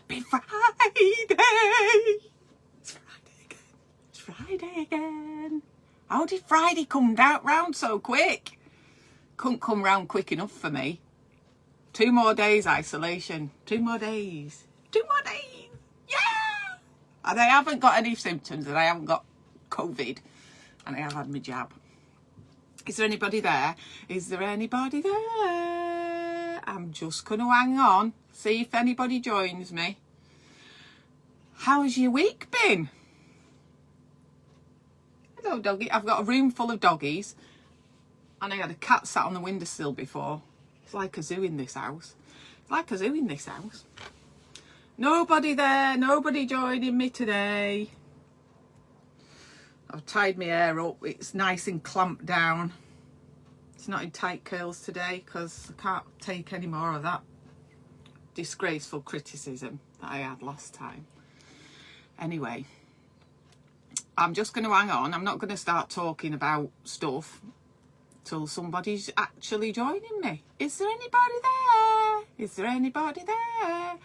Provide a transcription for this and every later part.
Happy Friday! It's Friday again. It's Friday again. How did Friday come round so quick? Couldn't come round quick enough for me. 2 more days isolation. 2 more days. 2 more days. Yeah! And I haven't got any symptoms and I haven't got COVID. And I have had my jab. Is there anybody there? Is there anybody there? I'm just going to hang on. See if anybody joins me. How's your week been? Hello, doggy. I've got a room full of doggies. And I had a cat sat on the windowsill before. It's like a zoo in this house. It's like a zoo in this house. Nobody there. Nobody joining me today. I've tied my hair up. It's nice and clamped down. It's not in tight curls today because I can't take any more of that disgraceful criticism that I had last time. Anyway, I'm just going to hang on. I'm not going to start talking about stuff till somebody's actually joining me. Is there anybody there? Is there anybody there?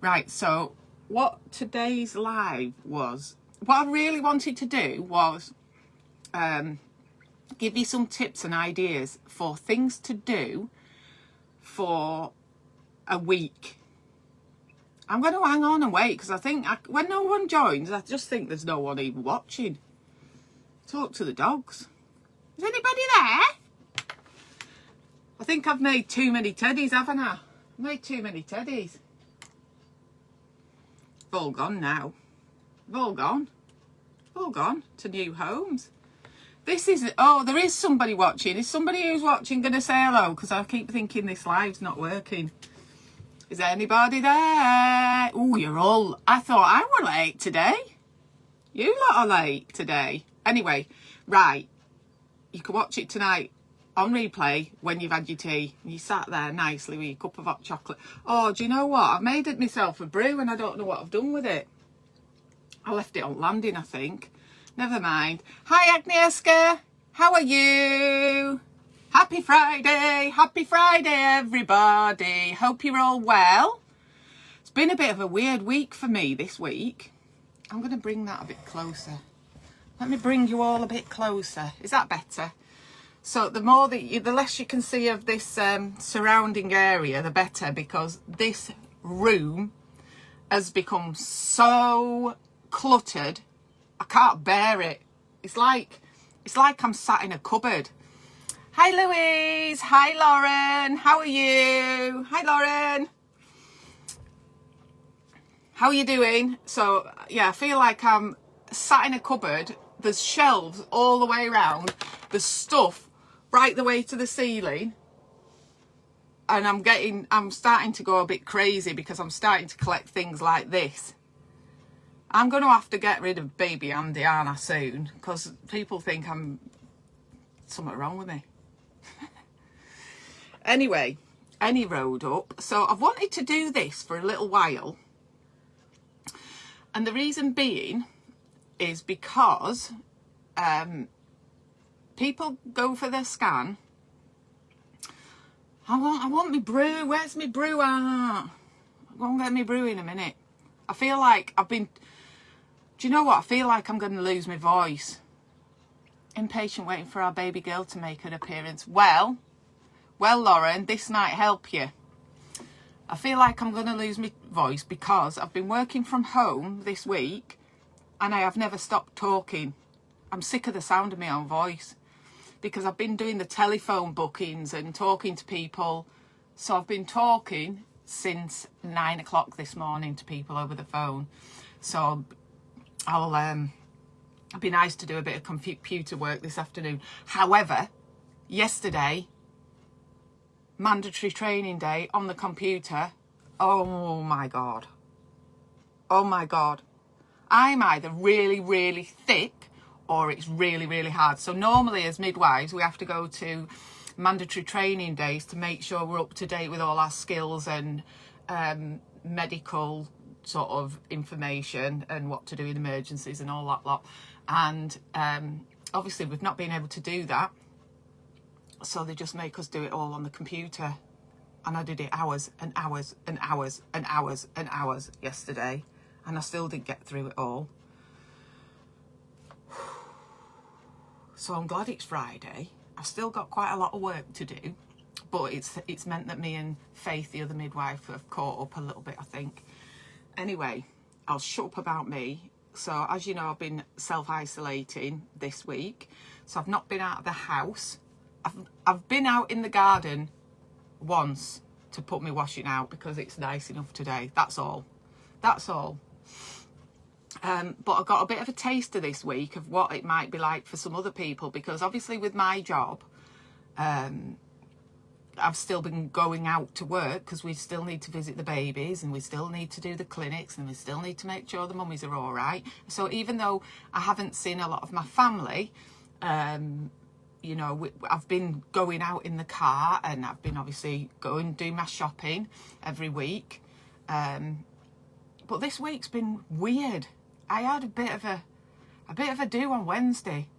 Right, so what today's live was, what I really wanted to do was give you some tips and ideas for things to do for a week. I'm going to hang on and wait because I think when no one joins, I just think there's no one even watching. Talk to the dogs. Is anybody there? I think I've made too many teddies, haven't I? I've made too many teddies. They've all gone now. They've all gone. All gone to new homes. This is, oh, there is somebody watching. Is somebody who's watching going to say hello? Because I keep thinking this live's not working. Is there anybody there? Oh, you're all, I thought I were late today. You lot are late today. Anyway, right. You can watch it tonight on replay when you've had your tea. And you sat there nicely with your cup of hot chocolate. Oh, do you know what? I've made it myself a brew and I don't know what I've done with it. I left it on landing, I think. Never mind. Hi, Agnieszka. How are you? Happy Friday. Happy Friday, everybody. Hope you're all well. It's been a bit of a weird week for me this week. I'm going to bring that a bit closer. Let me bring you all a bit closer. Is that better? So the more that you, the less you can see of this surrounding area, the better, because this room has become so cluttered. I can't bear it. It's like I'm sat in a cupboard. Hi, Louise. Hi, Lauren. How are you? Hi, Lauren. How are you doing? So, yeah, I feel like I'm sat in a cupboard. There's shelves all the way around. There's stuff right the way to the ceiling. And I'm starting to go a bit crazy because I'm starting to collect things like this. I'm going to have to get rid of baby Andy, aren't I, soon? Because people think I'm something wrong with me. Anyway, any road up. So I've wanted to do this for a little while. And the reason being is because people go for their scan. I want my brew. Where's my brew at? I'll go and get my brew in a minute. I feel like do you know what? I feel like I'm going to lose my voice. Impatient waiting for our baby girl to make an appearance. Well, Lauren, this might help you. I feel like I'm going to lose my voice because I've been working from home this week and I have never stopped talking. I'm sick of the sound of my own voice because I've been doing the telephone bookings and talking to people. So I've been talking since 9 o'clock this morning to people over the phone. So it'd be nice to do a bit of computer work this afternoon. However, yesterday, mandatory training day on the computer. Oh my God. Oh my God. I'm either really, really thick or it's really, really hard. So normally as midwives, we have to go to mandatory training days to make sure we're up to date with all our skills and medical sort of information and what to do in emergencies and all that lot. And obviously we've not been able to do that. So they just make us do it all on the computer. And I did it hours and hours and hours and hours and hours yesterday. And I still didn't get through it all. So I'm glad it's Friday. I've still got quite a lot of work to do. But it's meant that me and Faith, the other midwife, have caught up a little bit, I think. Anyway, I'll shut up about me. So as you know, I've been self-isolating this week. So I've not been out of the house. I've been out in the garden once to put my washing out because it's nice enough today. That's all. That's all. But I got a bit of a taster this week of what it might be like for some other people, because obviously with my job, I've still been going out to work because we still need to visit the babies and we still need to do the clinics and we still need to make sure the mummies are all right. So even though I haven't seen a lot of my family, you know, I've been going out in the car and I've been obviously going do my shopping every week. But this week's been weird. I had a bit of a do on Wednesday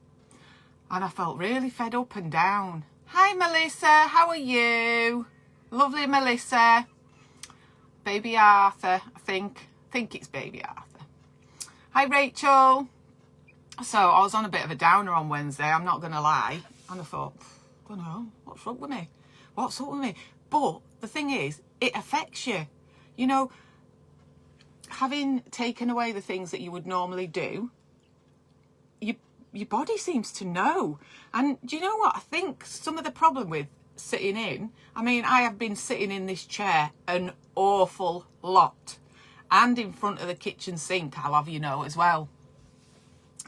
and I felt really fed up and down. Hi Melissa, how are you? Lovely Melissa. Baby Arthur, I think it's Baby Arthur. Hi Rachel. So I was on a bit of a downer on Wednesday, I'm not going to lie. And I thought, I don't know, what's up with me? What's up with me? But the thing is, it affects you. You know, having taken away the things that you would normally do, your body seems to know. And do you know what? I think some of the problem with sitting in, I mean, I have been sitting in this chair an awful lot. And in front of the kitchen sink, I'll have you know, as well.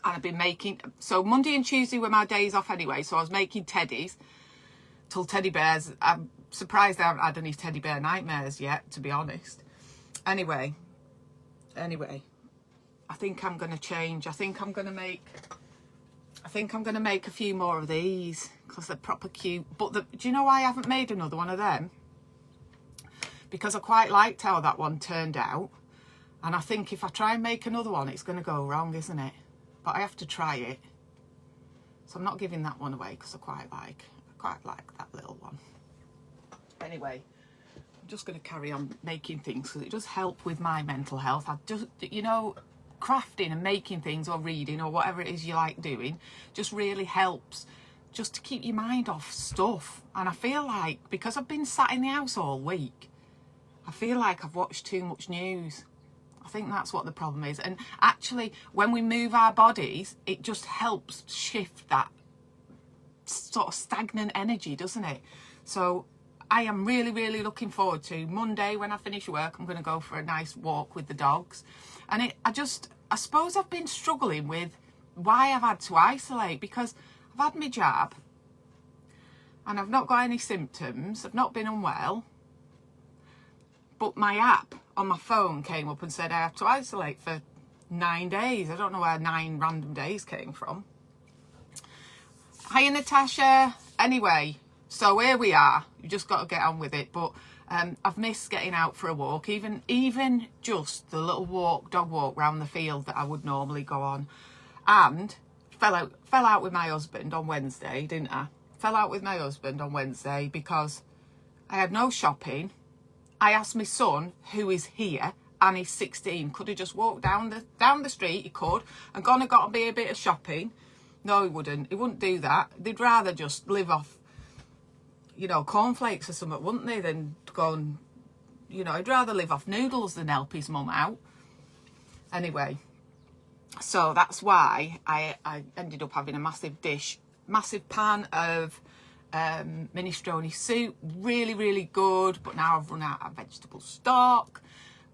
And I've been making, so Monday and Tuesday were my days off anyway, so I was making teddies, till teddy bears. I'm surprised I haven't had any teddy bear nightmares yet, to be honest. Anyway, I think I'm going to change. I think I'm going to make a few more of these because they're proper cute. But do you know why I haven't made another one of them? Because I quite liked how that one turned out. And I think if I try and make another one, it's going to go wrong, isn't it? But I have to try it. So I'm not giving that one away because I quite like that little one. Anyway, I'm just going to carry on making things because it does help with my mental health. I just, you know, crafting and making things or reading or whatever it is you like doing just really helps just to keep your mind off stuff. And I feel like because I've been sat in the house all week, I feel like I've watched too much news. I think that's what the problem is. And actually, when we move our bodies, it just helps shift that sort of stagnant energy, doesn't it? So I am really, really looking forward to Monday when I finish work. I'm going to go for a nice walk with the dogs. And I suppose I've been struggling with why I've had to isolate, because I've had my jab and I've not got any symptoms. I've not been unwell. But my app on my phone came up and said I have to isolate for 9 days. I don't know where 9 random days came from. Hiya, Natasha. Anyway, so here we are. You just got to get on with it. But I've missed getting out for a walk, even just the little dog walk round the field that I would normally go on. And fell out with my husband on Wednesday, didn't I? Fell out with my husband on Wednesday because I had no shopping. I asked my son, who is here, and he's 16, could he just walk down the street? He could, and gone and got me a bit of shopping. No, he wouldn't. He wouldn't do that. They'd rather just live off, you know, cornflakes or something, wouldn't they, than go and, you know, he'd rather live off noodles than help his mum out. Anyway, so that's why I ended up having a massive pan of minestrone soup. Really, really good, but now I've run out of vegetable stock.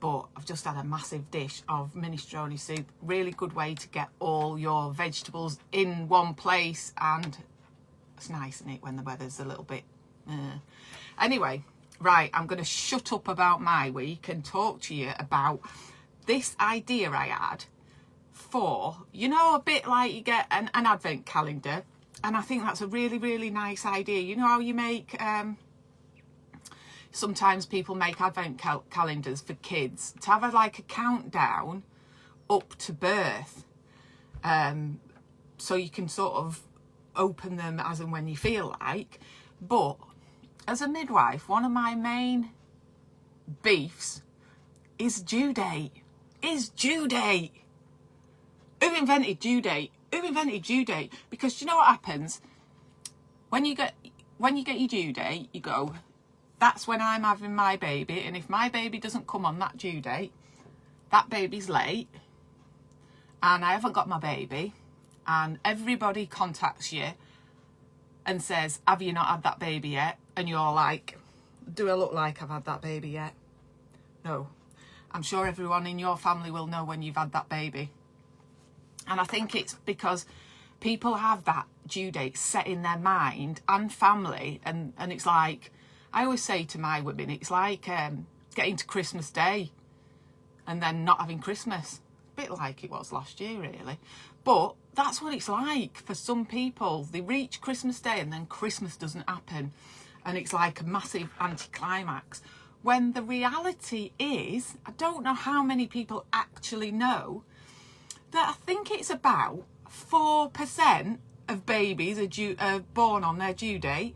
But I've just had a massive dish of minestrone soup. Really good way to get all your vegetables in one place, and it's nice, isn't it, when the weather's a little bit anyway, right, I'm going to shut up about my week and talk to you about this idea I had for, you know, a bit like you get an advent calendar. And I think that's a really, really nice idea. You know how you make, sometimes people make advent calendars for kids to have like a countdown up to birth. So you can sort of open them as and when you feel like. But as a midwife, one of my main beefs is due date. Who invented due date? Because do you know what happens? When you get your due date, you go, that's when I'm having my baby, and if my baby doesn't come on that due date, that baby's late, and I haven't got my baby, and everybody contacts you and says, have you not had that baby yet? And you're like, do I look like I've had that baby yet? No. I'm sure everyone in your family will know when you've had that baby. And I think it's because people have that due date set in their mind and family. And it's like, I always say to my women, it's like getting to Christmas Day and then not having Christmas. A bit like it was last year, really. But that's what it's like for some people. They reach Christmas Day and then Christmas doesn't happen. And it's like a massive anticlimax. When the reality is, I don't know how many people actually know, that I think it's about 4% of babies are born on their due date.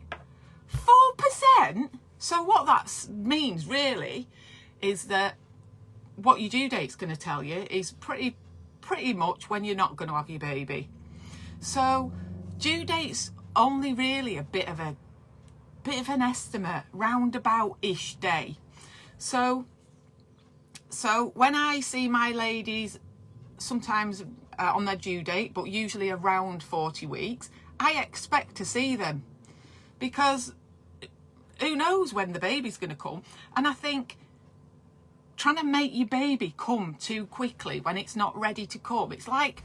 4%? So what that means really is that what your due date's going to tell you is pretty much when you're not going to have your baby. So due date's only really a bit of an estimate, roundabout-ish day. So when I see my ladies sometimes on their due date, but usually around 40 weeks, I expect to see them, because who knows when the baby's going to come. And I think trying to make your baby come too quickly when it's not ready to come, it's like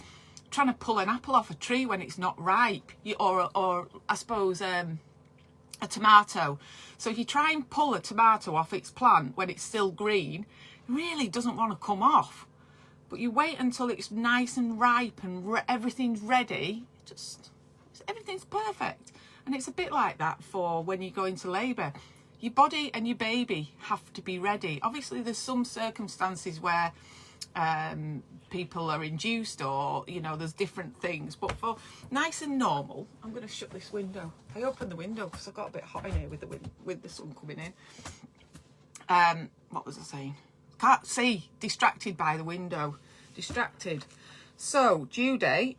trying to pull an apple off a tree when it's not ripe, or I suppose a tomato. So if you try and pull a tomato off its plant when it's still green, it really doesn't want to come off. But you wait until it's nice and ripe and everything's ready, everything's perfect. And it's a bit like that for when you go into labour. Your body and your baby have to be ready. Obviously, there's some circumstances where people are induced, or, you know, there's different things. But for nice and normal, I'm going to shut this window. I opened the window because I got a bit hot in here with the sun coming in. What was I saying? Can't see. Distracted by the window. Distracted. So, due date.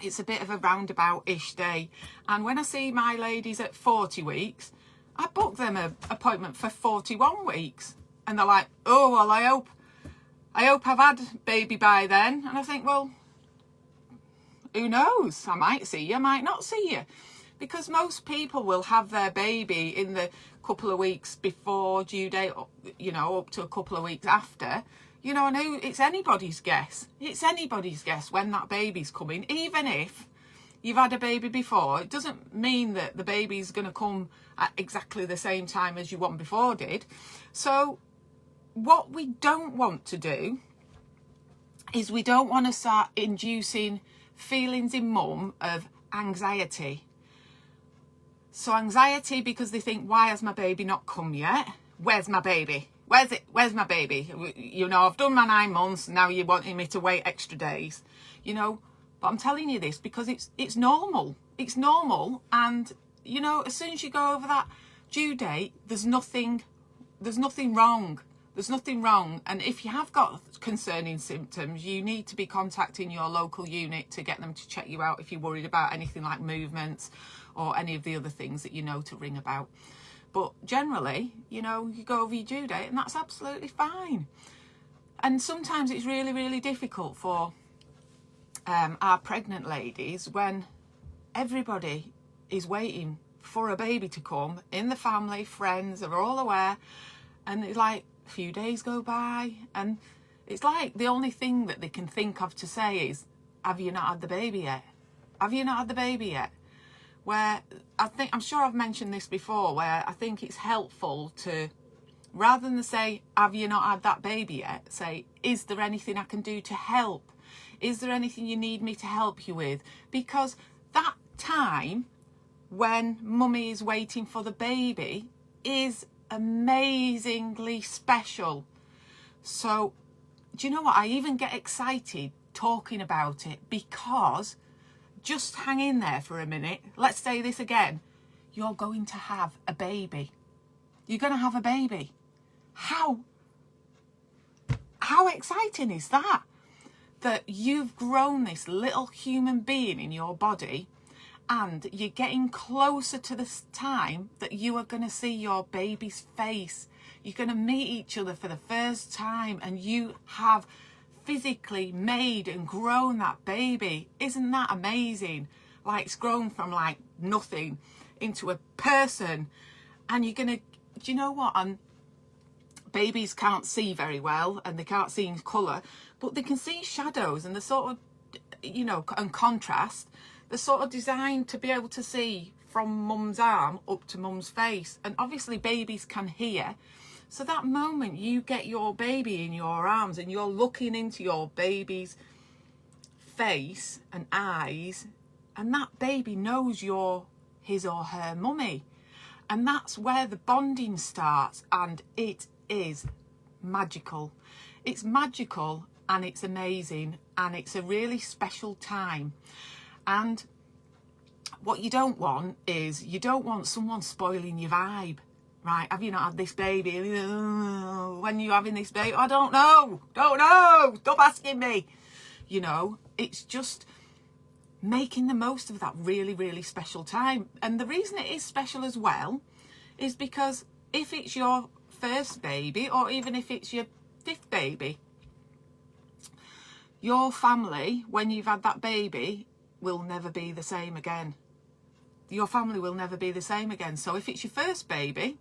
It's a bit of a roundabout-ish day. And when I see my ladies at 40 weeks, I book them an appointment for 41 weeks. And they're like, oh, well, I hope I've had baby by then. And I think, well, who knows? I might see you, I might not see you. Because most people will have their baby in the couple of weeks before due date, you know, up to a couple of weeks after. You know, and it's anybody's guess. It's anybody's guess when that baby's coming. Even if you've had a baby before, it doesn't mean that the baby's going to come at exactly the same time as your one before did. So what we don't want to do is we don't want to start inducing feelings in mum of anxiety. So anxiety because they think, why has my baby not come yet? Where's my baby? Where's my baby? You know, I've done my 9 months, now you're wanting me to wait extra days. You know, but I'm telling you this because it's normal. It's normal. And, you know, as soon as you go over that due date, there's nothing wrong. There's nothing wrong. And if you have got concerning symptoms, you need to be contacting your local unit to get them to check you out if you're worried about anything like movements or any of the other things that you know to ring about. But generally, you know, you go over your due date and that's absolutely fine. And sometimes it's really, really difficult for our pregnant ladies when everybody is waiting for a baby to come in the family, friends are all aware, and it's like a few days go by and it's like the only thing that they can think of to say is, have you not had the baby yet? Have you not had the baby yet? Where I'm sure I've mentioned this before, where I think it's helpful to, rather than say, have you not had that baby yet, say, is there anything I can do to help? Is there anything you need me to help you with? Because that time when mummy is waiting for the baby is amazingly special. So, do you know what? I even get excited talking about it because just hang in there for a minute. Let's say this again. You're going to have a baby. You're going to have a baby. How exciting is that? That you've grown this little human being in your body, and you're getting closer to the time that you are going to see your baby's face. You're going to meet each other for the first time, and you have physically made and grown that baby. Isn't that amazing? Like, it's grown from like nothing into a person. And you're gonna, do you know what? And babies can't see very well, and they can't see in colour, but they can see shadows, and the sort of, you know, and contrast. They're sort of designed to be able to see from mum's arm up to mum's face. And obviously babies can hear. So that moment you get your baby in your arms and you're looking into your baby's face and eyes, and that baby knows you're his or her mummy. And that's where the bonding starts, and it is magical. It's magical, and it's amazing, and it's a really special time. And what you don't want is, you don't want someone spoiling your vibe. Right, have you not had this baby? When you're having this baby, I don't know, stop asking me. You know, it's just making the most of that really, really special time. And the reason it is special as well is because if it's your first baby, or even if it's your 5th baby, your family, when you've had that baby, will never be the same again. Your family will never be the same again. So if it's your first baby,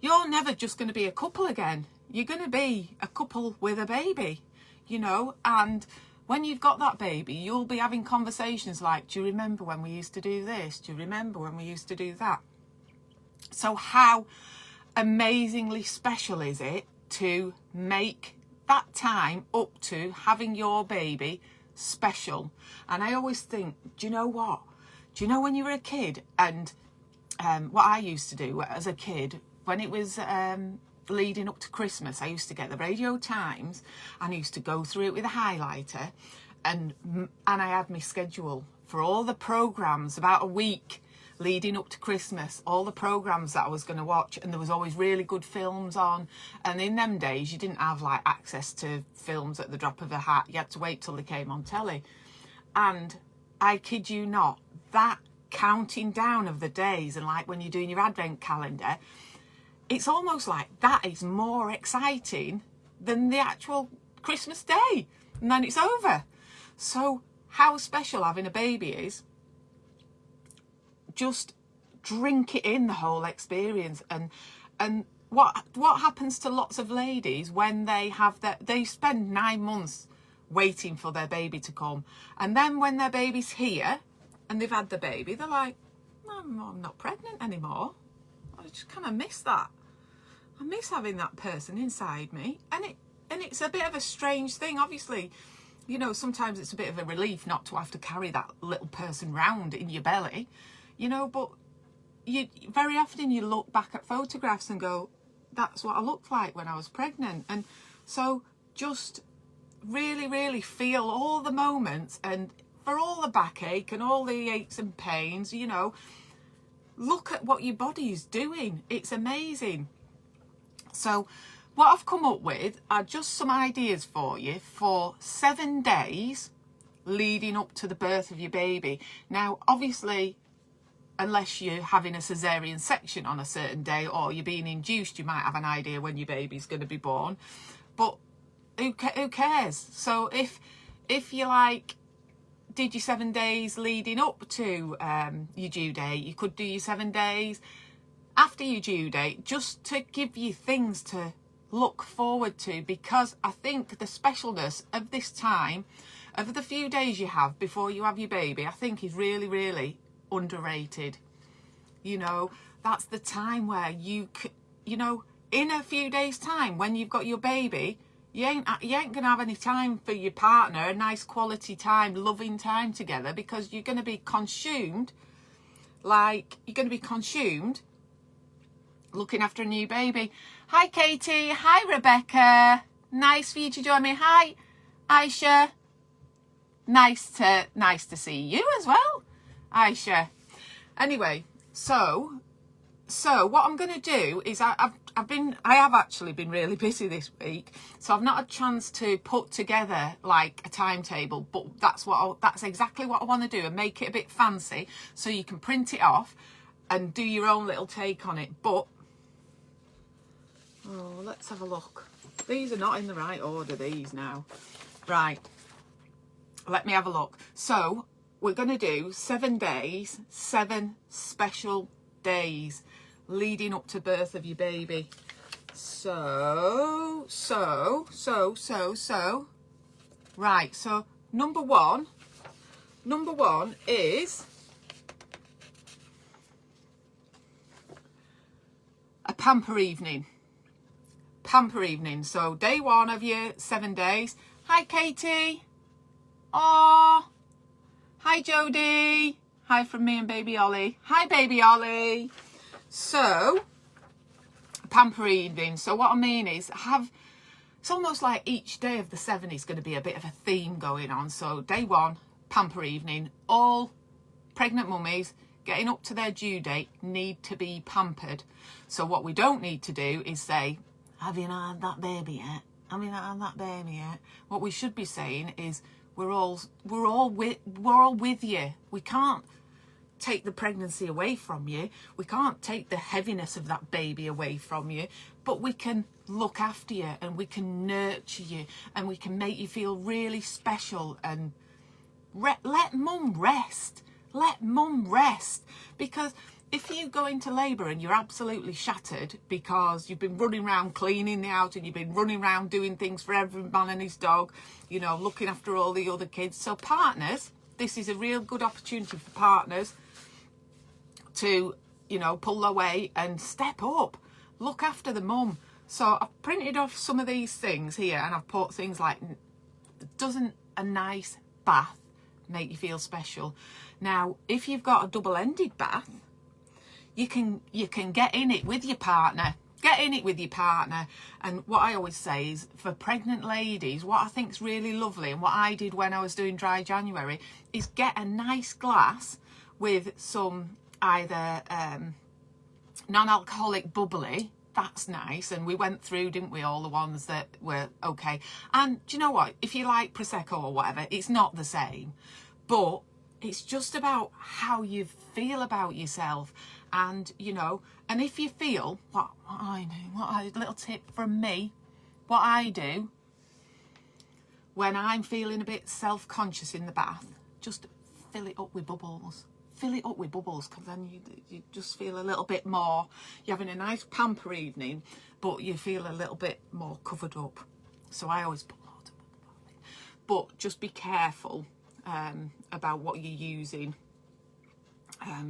you're never just going to be a couple again. You're going to be a couple with a baby, you know. And when you've got that baby, you'll be having conversations like, do you remember when we used to do this? Do you remember when we used to do that? So how amazingly special is it to make that time up to having your baby special? And I always think, do you know what? Do you know when you were a kid, and what I used to do as a kid, when it was leading up to Christmas, I used to get the Radio Times, and I used to go through it with a highlighter, and I had my schedule for all the programmes about a week leading up to Christmas, all the programmes that I was going to watch, and there was always really good films on. And in them days, you didn't have like access to films at the drop of a hat. You had to wait till they came on telly. And I kid you not, that counting down of the days, and like when you're doing your advent calendar, it's almost like that is more exciting than the actual Christmas day, and then it's over. So how special having a baby is. Just drink it in, the whole experience. And what happens to lots of ladies when they have they spend 9 months waiting for their baby to come, and then when their baby's here and they've had the baby, they're like, I'm not pregnant anymore. I just kind of miss that. I miss having that person inside me. And it's a bit of a strange thing. Obviously, you know, sometimes it's a bit of a relief not to have to carry that little person round in your belly, you know, but very often you look back at photographs and go, that's what I looked like when I was pregnant. And so just really, really feel all the moments, and for all the backache and all the aches and pains, you know, look at what your body is doing. It's amazing. So what I've come up with are just some ideas for you for 7 days leading up to the birth of your baby. Now, obviously, unless you're having a cesarean section on a certain day or you're being induced, you might have an idea when your baby's going to be born. But who cares? So if you like did your 7 days leading up to your due date, you could do your 7 days after your due date, just to give you things to look forward to, because I think the specialness of this time, of the few days you have before you have your baby, I think is really, really underrated. You know, that's the time where you know, in a few days' time, when you've got your baby, you ain't gonna have any time for your partner, a nice quality time, loving time together, because you're gonna be consumed. Looking after a new baby. Hi Katie, hi Rebecca, nice for you to join me. Hi Aisha, nice to see you as well, Aisha. Anyway, so what I'm going to do is I have actually been really busy this week, so I've not had a chance to put together like a timetable, but that's exactly what I want to do, and make it a bit fancy so you can print it off and do your own little take on it. But let's have a look. These are not in the right order, these now. Right, let me have a look. So we're going to do 7 days, 7 special days leading up to birth of your baby. So right, so number one is a pamper evening. So day 1 of your 7 days. Hi Katie. Oh, hi Jodie. Hi from me and baby Ollie. Hi baby Ollie. So pamper evening. So what I mean is it's almost like each day of the 7 is going to be a bit of a theme going on. So day 1, pamper evening. All pregnant mummies getting up to their due date need to be pampered. So what we don't need to do is say, have you not had that baby yet? Have you not had that baby yet? What we should be saying is, we're all with you. We can't take the pregnancy away from you. We can't take the heaviness of that baby away from you, but we can look after you, and we can nurture you, and we can make you feel really special, and let mum rest. Let mum rest. Because if you go into labour and you're absolutely shattered because you've been running around cleaning the house, and you've been running around doing things for every man and his dog, you know, looking after all the other kids. So partners, this is a real good opportunity for partners to, you know, pull away and step up, look after the mum. So I've printed off some of these things here, and I've put things like, doesn't a nice bath make you feel special? Now, if you've got a double-ended bath, you can get in it with your partner. Get in it with your partner. And what I always say is, for pregnant ladies, what I think is really lovely, and what I did when I was doing dry January, is get a nice glass with some either non-alcoholic bubbly. That's nice. And we went through, didn't we, all the ones that were okay. And do you know what? If you like Prosecco or whatever, it's not the same. But it's just about how you feel about yourself. And, you know, and if you feel, a little tip from me, what I do when I'm feeling a bit self-conscious in the bath, just fill it up with bubbles. Fill it up with bubbles, because then you just feel a little bit more, you're having a nice pamper evening, but you feel a little bit more covered up. So I always put loads of bubbles on it. But just be careful about what you're using.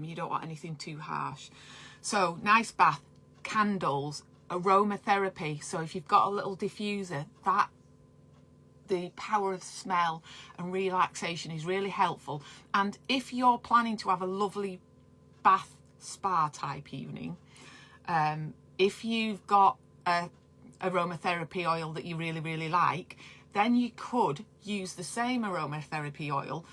You don't want anything too harsh. So nice bath, candles, aromatherapy. So if you've got a little diffuser, that the power of smell and relaxation is really helpful. And if you're planning to have a lovely bath spa type evening, if you've got a aromatherapy oil that you really like, then you could use the same aromatherapy oil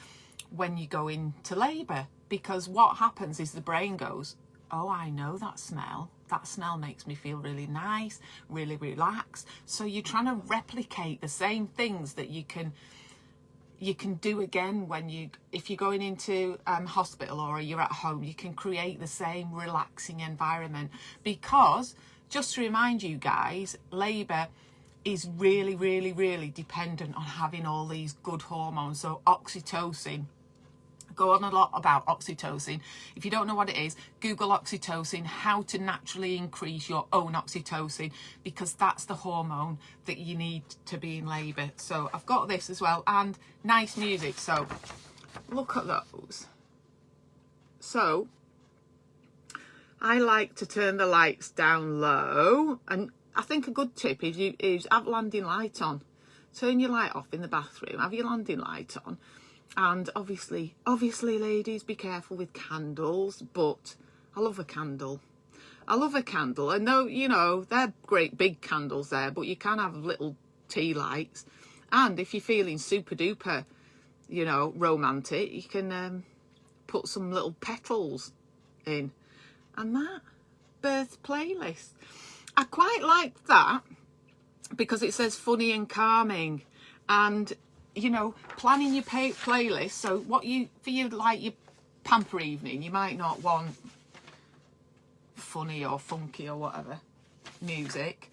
when you go into labour. Because what happens is the brain goes, oh, I know that smell. That smell makes me feel really nice, really relaxed. So you're trying to replicate the same things that you can do again if you're going into hospital or you're at home. You can create the same relaxing environment. Because, just to remind you guys, labour is really dependent on having all these good hormones. So oxytocin. Go on a lot about oxytocin. If you don't know what it is, Google oxytocin, how to naturally increase your own oxytocin, because that's the hormone that you need to be in labour. So I've got this as well, and nice music. So look at those. So I like to turn the lights down low, and I think a good tip is have landing light on. Turn your light off in the bathroom, have your landing light on. And obviously, ladies, be careful with candles, but I love a candle. And though, you know, they're great big candles there, but you can have little tea lights. And if you're feeling super duper, you know, romantic, you can put some little petals in. And that birth playlist, I quite like that because it says funny and calming, and you know, planning your playlist. So what you, for you, like your pamper evening, you might not want funny or funky or whatever music.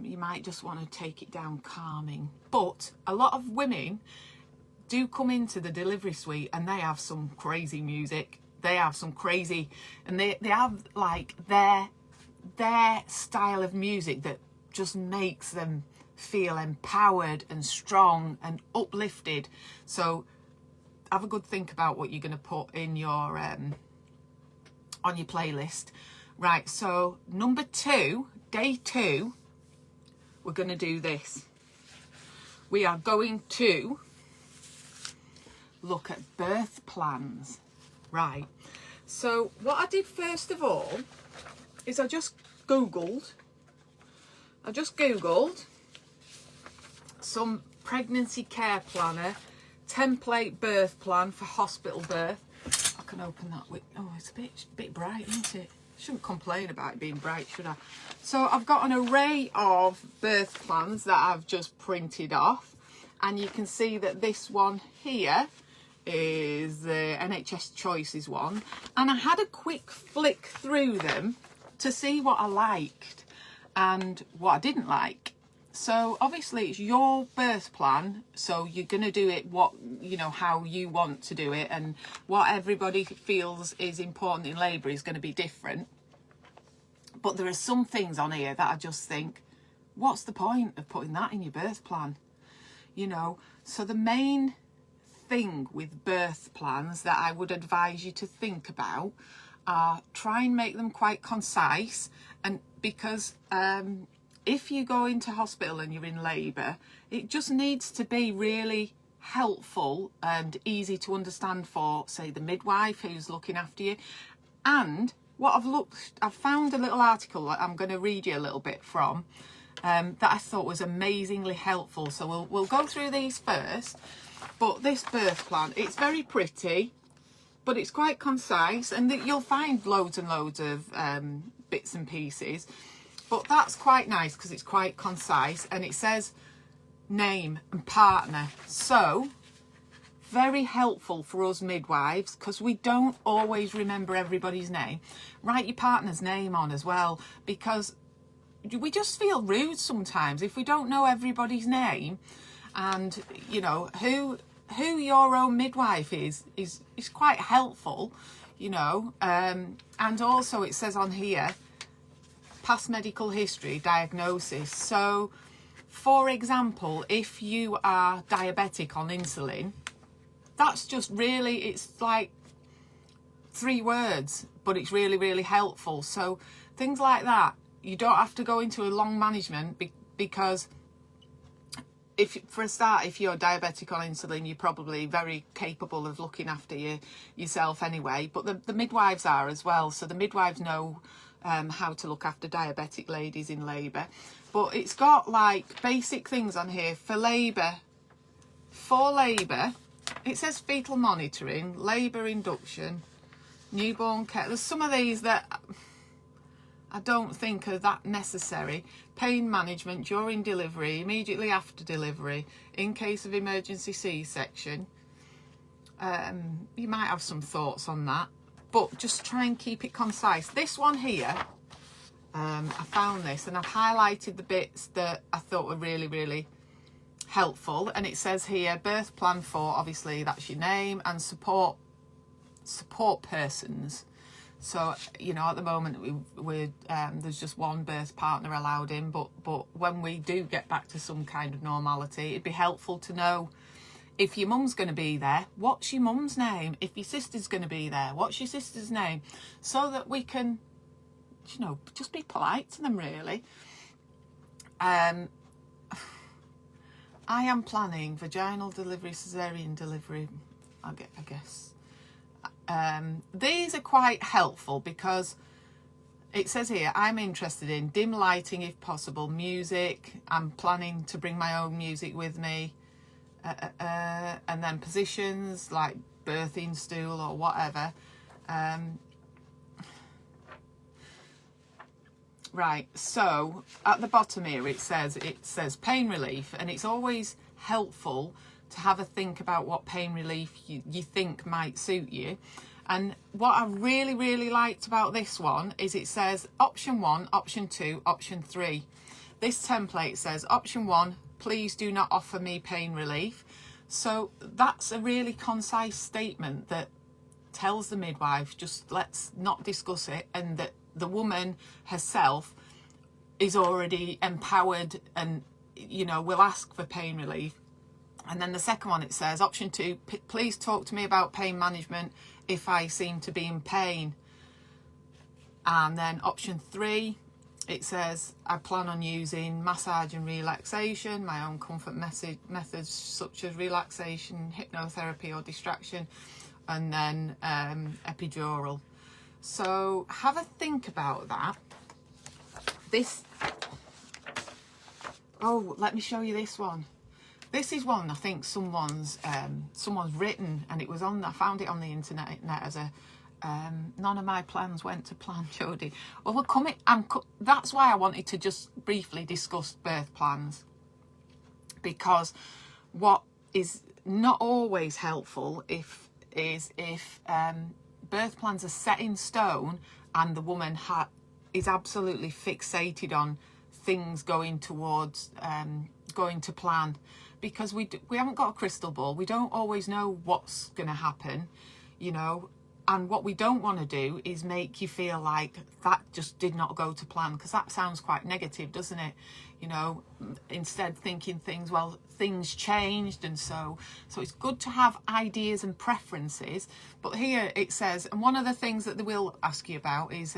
You might just want to take it down calming. But a lot of women do come into the delivery suite and they have some crazy music. They have some crazy, and they have like their style of music that just makes them feel empowered and strong and uplifted. So have a good think about what you're going to put in your on your playlist. Right, so number 2, day 2, we're going to do this. We are going to look at birth plans. Right, so what I did first of all is I just googled some pregnancy care planner template birth plan for hospital birth. I can open that with, oh, it's a bit bright, isn't it? Shouldn't complain about it being bright, should I? So I've got an array of birth plans that I've just printed off, and you can see that this one here is the NHS Choices one, and I had a quick flick through them to see what I liked and what I didn't like. So obviously it's your birth plan, so you're going to do it what, you know, how you want to do it, and what everybody feels is important in labour is going to be different. But there are some things on here that I just think, what's the point of putting that in your birth plan? You know, so the main thing with birth plans that I would advise you to think about are try and make them quite concise, and because if you go into hospital and you're in labour, it just needs to be really helpful and easy to understand for, say, the midwife who's looking after you. And what I've found a little article that I'm going to read you a little bit from that I thought was amazingly helpful. So we'll go through these first. But this birth plan, it's very pretty, but it's quite concise, and you'll find loads and loads of bits and pieces. But that's quite nice because it's quite concise, and it says name and partner. So very helpful for us midwives, because we don't always remember everybody's name. Write your partner's name on as well, because we just feel rude sometimes if we don't know everybody's name. And you know who your own midwife is quite helpful, you know. And also it says on here past medical history, diagnosis. So for example, if you are diabetic on insulin, that's just really, it's like 3 words, but it's really, really helpful. So things like that, you don't have to go into a long management because for a start, if you're diabetic on insulin, you're probably very capable of looking after yourself anyway. But the midwives are as well. So the midwives know how to look after diabetic ladies in labour. But it's got like basic things on here for labour. For labour, it says fetal monitoring, labour induction, newborn care. There's some of these that I don't think are that necessary. Pain management during delivery, immediately after delivery, in case of emergency C-section. You might have some thoughts on that, but just try and keep it concise. This one here, I found this and I've highlighted the bits that I thought were really, really helpful. And it says here, birth plan for, obviously that's your name, and support persons. So, you know, at the moment there's just one birth partner allowed in, but when we do get back to some kind of normality, it'd be helpful to know if your mum's going to be there, what's your mum's name? If your sister's going to be there, what's your sister's name? So that we can, you know, just be polite to them, really. I am planning vaginal delivery, caesarean delivery, I guess. These are quite helpful because it says here, I'm interested in dim lighting if possible, music. I'm planning to bring my own music with me. and then positions like birthing stool or whatever. Right, so at the bottom here it says pain relief, and it's always helpful to have a think about what pain relief you think might suit you. And what I really, really liked about this one is it says option 1, option 2, option 3. This template says option 1, please do not offer me pain relief. So that's a really concise statement that tells the midwife, just let's not discuss it, and that the woman herself is already empowered and, you know, will ask for pain relief. And then the second one, it says option 2, please talk to me about pain management if I seem to be in pain. And then option 3, it says I plan on using massage and relaxation, my own comfort methods such as relaxation, hypnotherapy or distraction, and then epidural. So have a think about that. Let me show you this one. This is one I think someone's written, and it was I found it on the internet as a none of my plans went to plan, Jodie. Well, we're coming. That's why I wanted to just briefly discuss birth plans, because what is not always helpful if birth plans are set in stone and the woman is absolutely fixated on things going towards going to plan, because we haven't got a crystal ball. We don't always know what's going to happen, you know. And what we don't want to do is make you feel like that just did not go to plan, because that sounds quite negative, doesn't it? You know, instead thinking things changed, and so it's good to have ideas and preferences. But here it says, and one of the things that they will ask you about is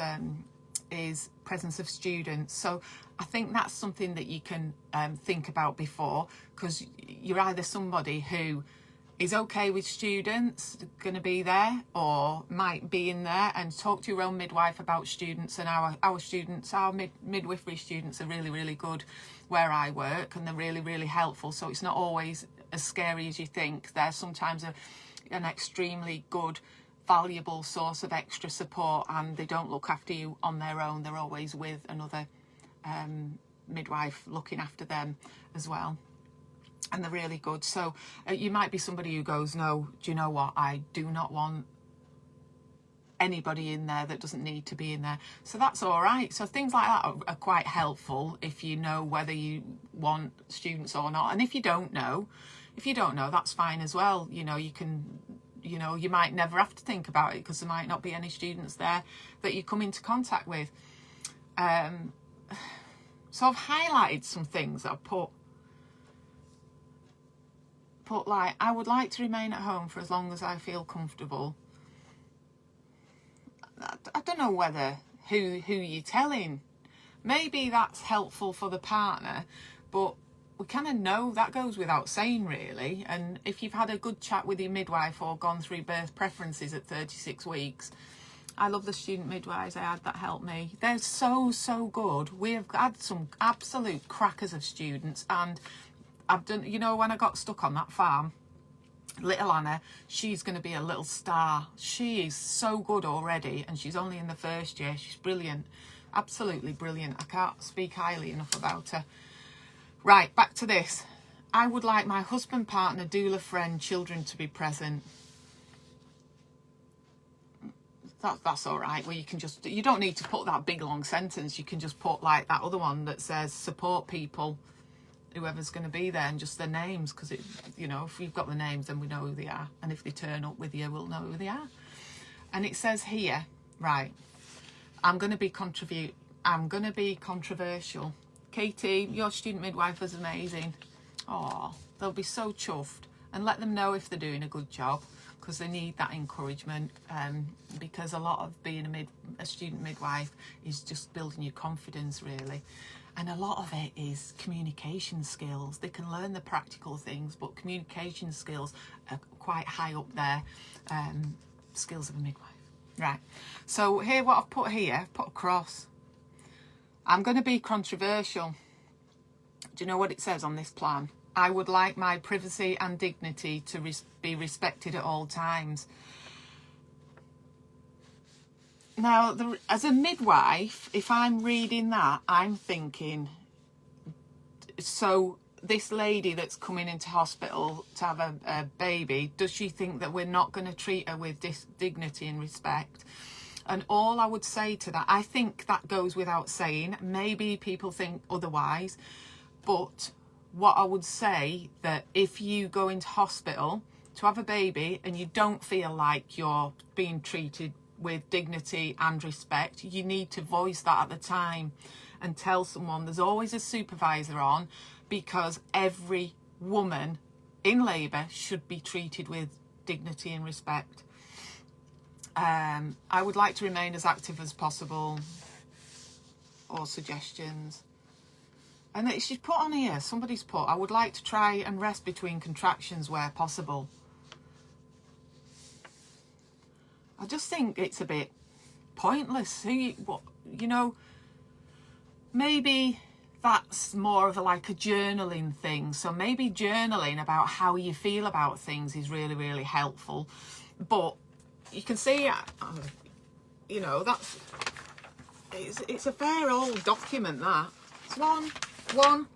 presence of students. So I think that's something that you can think about before, because you're either somebody who is okay with students going to be there, or might be in there, and talk to your own midwife about students. And our students, our midwifery students, are really, really good where I work, and they're really, really helpful. So it's not always as scary as you think. They're sometimes an extremely good, valuable source of extra support, and they don't look after you on their own. They're always with another midwife looking after them as well. And they're really good. So you might be somebody who goes, no, do you know what? I do not want anybody in there that doesn't need to be in there. So that's all right. So things like that are quite helpful if you know whether you want students or not. And if you don't know, that's fine as well. You know, you might never have to think about it, because there might not be any students there that you come into contact with. So I've highlighted some things that I've put like, I would like to remain at home for as long as I feel comfortable. I don't know who you're telling. Maybe that's helpful for the partner, but we kind of know that goes without saying, really. And if you've had a good chat with your midwife or gone through birth preferences at 36 weeks, I love the student midwives I had that helped me. They're so good. We've had some absolute crackers of students, and I've done, you know, when I got stuck on that farm, little Anna, she's going to be a little star. She is so good already, and she's only in the first year. She's brilliant, absolutely brilliant. I can't speak highly enough about her. Right, back to this. I would like my husband, partner, doula, friend, children to be present. That's all right. Well, you don't need to put that big long sentence. You can just put like that other one that says support people, whoever's going to be there, and just their names, because you know, if you've got the names, then we know who they are, and if they turn up with you, we'll know who they are. And it says here, right, I'm going to be controversial. Katie, your student midwife was amazing. Oh, they'll be so chuffed. And let them know if they're doing a good job, because they need that encouragement, because a lot of being a student midwife is just building your confidence, really. And a lot of it is communication skills. They can learn the practical things, but communication skills are quite high up there. Skills of a midwife. Right. So here, what I've put here, I've put a cross. I'm going to be controversial. Do you know what it says on this plan? I would like my privacy and dignity to be respected at all times. Now, as a midwife, if I'm reading that, I'm thinking, so this lady that's coming into hospital to have a baby, does she think that we're not going to treat her with dignity and respect? And all I would say to that, I think that goes without saying. Maybe people think otherwise, but what I would say, that if you go into hospital to have a baby and you don't feel like you're being treated with dignity and respect, you need to voice that at the time and tell someone. There's always a supervisor on, because every woman in labour should be treated with dignity and respect. I would like to remain as active as possible, or suggestions. And she's put on here, somebody's put, I would like to try and rest between contractions where possible. I just think it's a bit pointless. Maybe that's more of like a journaling thing. So maybe journaling about how you feel about things is really, really helpful. But you can see, it's a fair old document, that. It's one,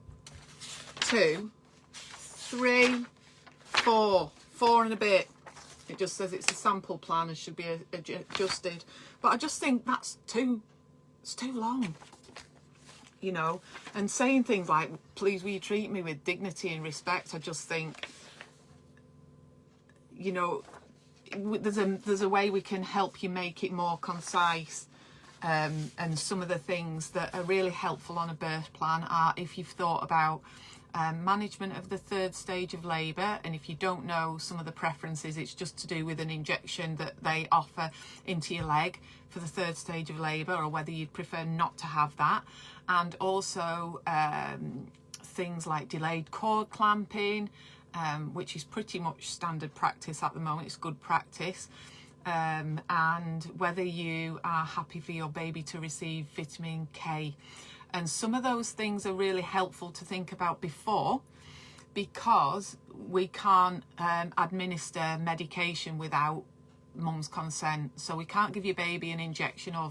2, 3, 4 and a bit. It just says it's a sample plan and should be adjusted. But I just think it's too long, and saying things like, please will you treat me with dignity and respect, I just think, there's a way we can help you make it more concise. And some of the things that are really helpful on a birth plan are, if you've thought about management of the 3rd stage of labour, and if you don't know some of the preferences, it's just to do with an injection that they offer into your leg for the 3rd stage of labour, or whether you'd prefer not to have that. And also things like delayed cord clamping, which is pretty much standard practice at the moment. It's good practice. And whether you are happy for your baby to receive vitamin K. And some of those things are really helpful to think about before, because we can't administer medication without mum's consent. So we can't give your baby an injection or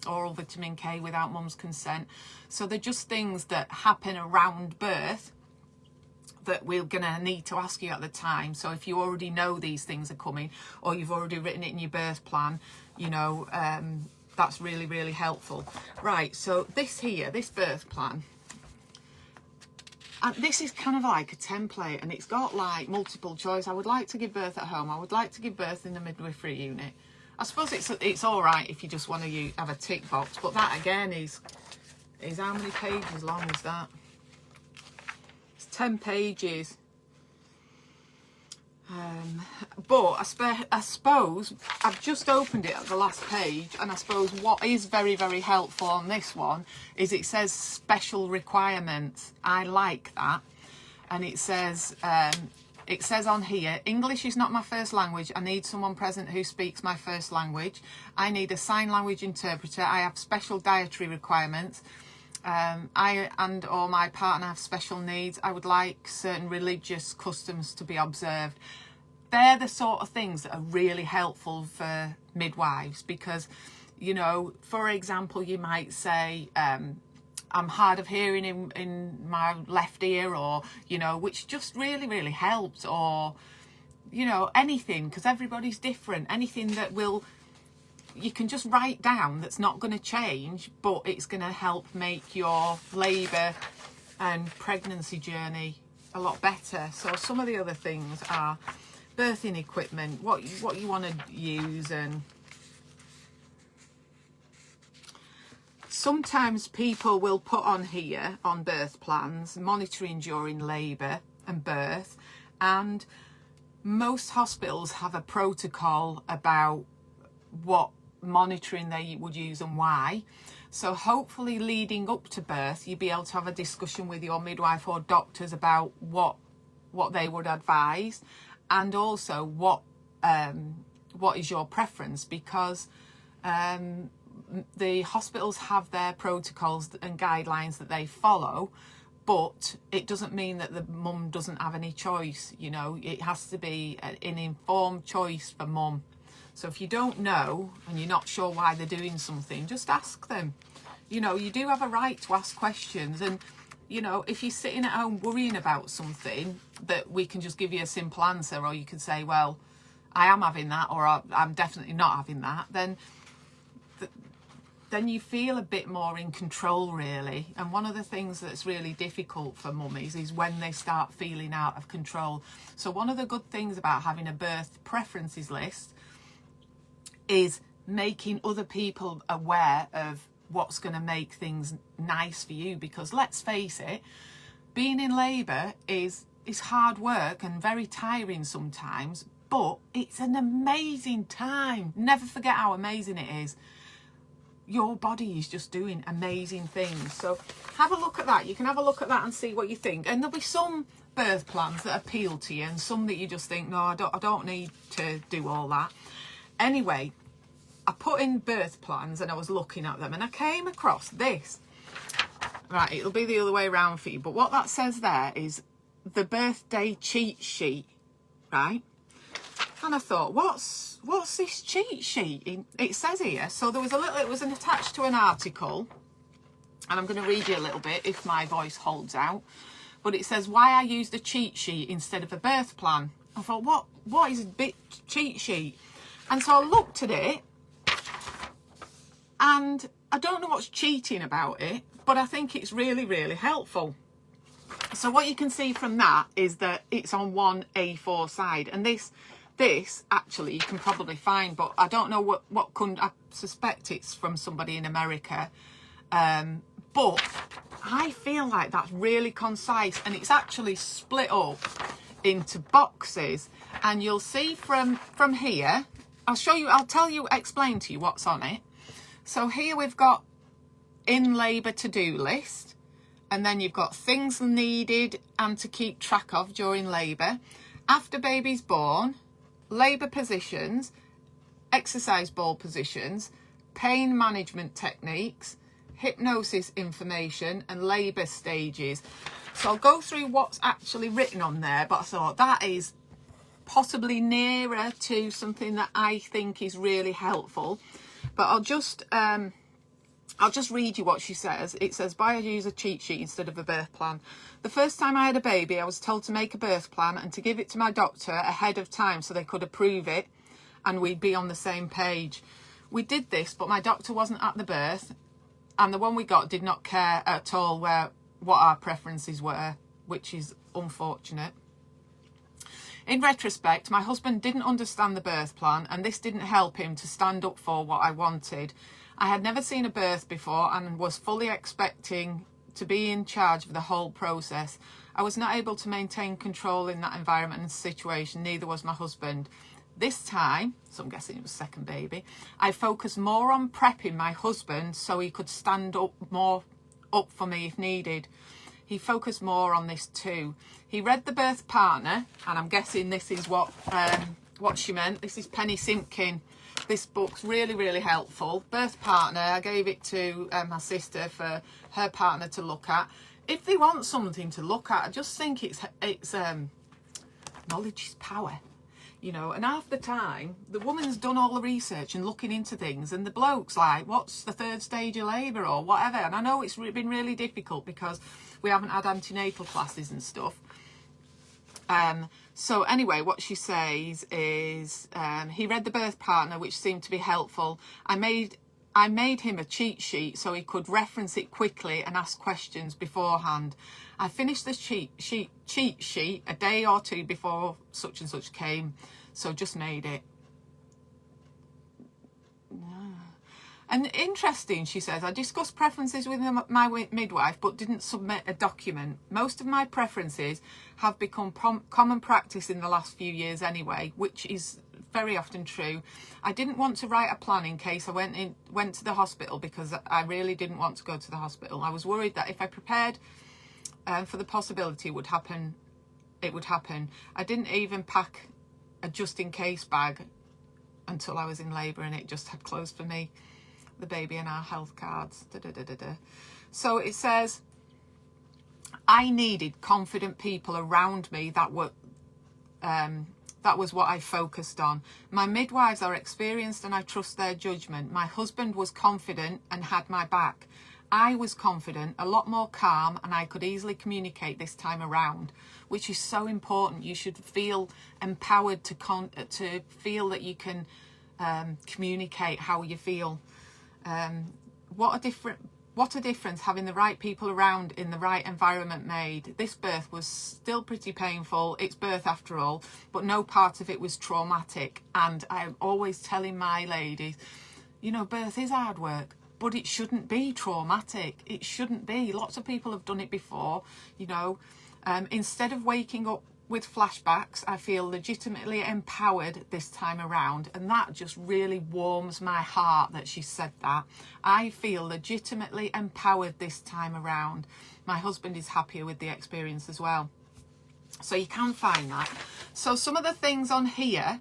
oral vitamin K without mum's consent. So they're just things that happen around birth that we're going to need to ask you at the time. So if you already know these things are coming, or you've already written it in your birth plan, that's really, really helpful. Right, so this birth plan, and this is kind of like a template, and it's got like multiple choice. I would like to give birth at home. I would like to give birth in the midwifery unit. I suppose it's all right if you just want to have a tick box, but that again is how many pages long is that? 10 pages. But I suppose I've just opened it at the last page, and I suppose what is very, very helpful on this one is it says special requirements. I like that. And it says on here, English is not my first language. I need someone present who speaks my first language. I need a sign language interpreter. I have special dietary requirements. I or my partner have special needs. I would like certain religious customs to be observed. They're the sort of things that are really helpful for midwives, because, for example, you might say, I'm hard of hearing in my left ear, or, which just really, really helps, or, anything, because everybody's different. Anything that you can just write down that's not going to change, but it's going to help make your labour and pregnancy journey a lot better. So some of the other things are birthing equipment, what you want to use, and sometimes people will put on here on birth plans monitoring during labour and birth, and most hospitals have a protocol about what monitoring they would use and why. So hopefully leading up to birth, you'll be able to have a discussion with your midwife or doctors about what they would advise, and also what is your preference, because the hospitals have their protocols and guidelines that they follow, But it doesn't mean that the mum doesn't have any choice. You know, it has to be an informed choice for mum. So if you don't know and you're not sure why they're doing something, just ask them. You know, you do have a right to ask questions. And, you know, if you're sitting at home worrying about something, that we can just give you a simple answer, or you can say, well, I am having that, or I'm definitely not having that, then you feel a bit more in control, really. And one of the things that's really difficult for mummies is when they start feeling out of control. So one of the good things about having a birth preferences list is making other people aware of what's going to make things nice for you. Because let's face it, being in labour is hard work and very tiring sometimes, but it's an amazing time. Never forget how amazing it is. Your body is just doing amazing things. So have a look at that. You can have a look at that and see what you think. And there'll be some birth plans that appeal to you, and some that you just think, no, I don't need to do all that. Anyway, I put in birth plans and I was looking at them, and I came across this. Right, it'll be the other way around for you. But what that says there is the birthday cheat sheet, right? And I thought, what's this cheat sheet? It says here, so there was it was attached to an article, and I'm going to read you a little bit if my voice holds out. But it says why I used a cheat sheet instead of a birth plan. I thought, what is a cheat sheet? And so I looked at it, and I don't know what's cheating about it, but I think it's really, really helpful. So what you can see from that is that it's on one A4 side, and this actually you can probably find, but I don't know what I suspect it's from somebody in America, but I feel like that's really concise, and it's actually split up into boxes. And you'll see from here, explain to you what's on it. So here we've got in labour to-do list, and then you've got things needed and to keep track of during labour, after baby's born, labour positions, exercise ball positions, pain management techniques, hypnosis information, and labour stages. So I'll go through what's actually written on there, but I thought that is possibly nearer to something that I think is really helpful. But I'll just read you what she says. It says, why I use a cheat sheet instead of a birth plan. The first time I had a baby, I was told to make a birth plan and to give it to my doctor ahead of time so they could approve it and we'd be on the same page. We did this, but my doctor wasn't at the birth, and the one we got did not care at all what our preferences were, which is unfortunate. In retrospect, my husband didn't understand the birth plan, and this didn't help him to stand up for what I wanted. I had never seen a birth before and was fully expecting to be in charge of the whole process. I was not able to maintain control in that environment and situation, neither was my husband. This time, so I'm guessing it was second baby, I focused more on prepping my husband so he could stand up for me if needed. He focused more on this too. He read The Birth Partner, and I'm guessing this is what she meant. This is Penny Simpkin. This book's really, really helpful. Birth Partner, I gave it to my sister for her partner to look at. If they want something to look at, I just think it's knowledge is power. You know, and half the time, the woman's done all the research and looking into things, and the bloke's like, what's the third stage of labour or whatever? And I know it's been really difficult because we haven't had antenatal classes and stuff. So anyway, what she says is, he read The Birth Partner, which seemed to be helpful. I made him a cheat sheet so he could reference it quickly and ask questions beforehand. I finished the cheat sheet a day or two before such and such came, so just made it. And interesting, she says, I discussed preferences with my midwife but didn't submit a document. Most of my preferences have become common practice in the last few years anyway, which is very often true. I didn't want to write a plan in case I went to the hospital because I really didn't want to go to the hospital. I was worried that if I prepared for the possibility it would happen. I didn't even pack a just-in-case bag until I was in labour, and it just had clothes for me, the baby, and our health cards. So it says, I needed confident people around me that were that was what I focused on. My midwives are experienced and I trust their judgment. My husband was confident and had my back. I was confident, a lot more calm, and I could easily communicate this time around, which is so important. You should feel empowered to feel that you can communicate how you feel. What a difference having the right people around in the right environment made. This birth was still pretty painful. It's birth after all, but no part of it was traumatic. And I'm always telling my ladies, you know, birth is hard work, but it shouldn't be traumatic. It shouldn't be. Lots of people have done it before, you know. Instead of waking up with flashbacks, I feel legitimately empowered this time around, and that just really warms my heart that she said that. I feel legitimately empowered this time around. My husband is happier with the experience as well. So you can find that. So some of the things on here,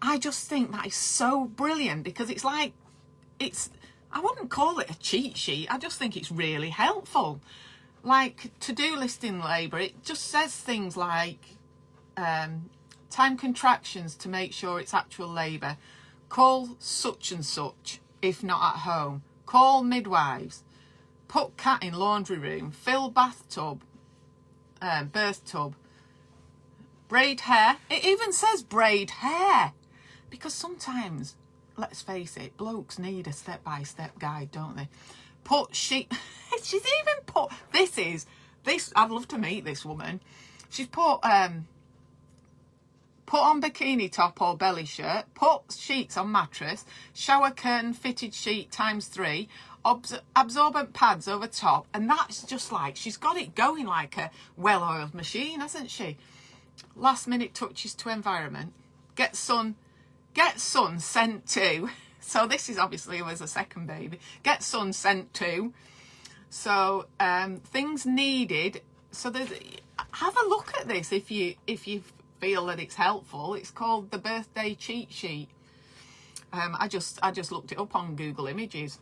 I just think that is so brilliant, because it's like, I wouldn't call it a cheat sheet. I just think it's really helpful. Like to-do list in labour, it just says things like time contractions to make sure it's actual labour. Call such and such if not at home. Call midwives. Put cat in laundry room. Fill bathtub, birth tub. Braid hair. It even says braid hair. Because sometimes, let's face it, blokes need a step-by-step guide, don't they? Put sheet. She's even put this. I'd love to meet this woman. She's put on bikini top or belly shirt. Put sheets on mattress. Shower curtain fitted sheet ×3. Absorbent pads over top, and that's just like she's got it going like a well-oiled machine, hasn't she? Last minute touches to environment. Get sun sent to. So this is obviously was a second baby. Get sun sent to. So things needed. So have a look at this if you feel that it's helpful. It's called the birthday cheat sheet. I just looked it up on Google Images.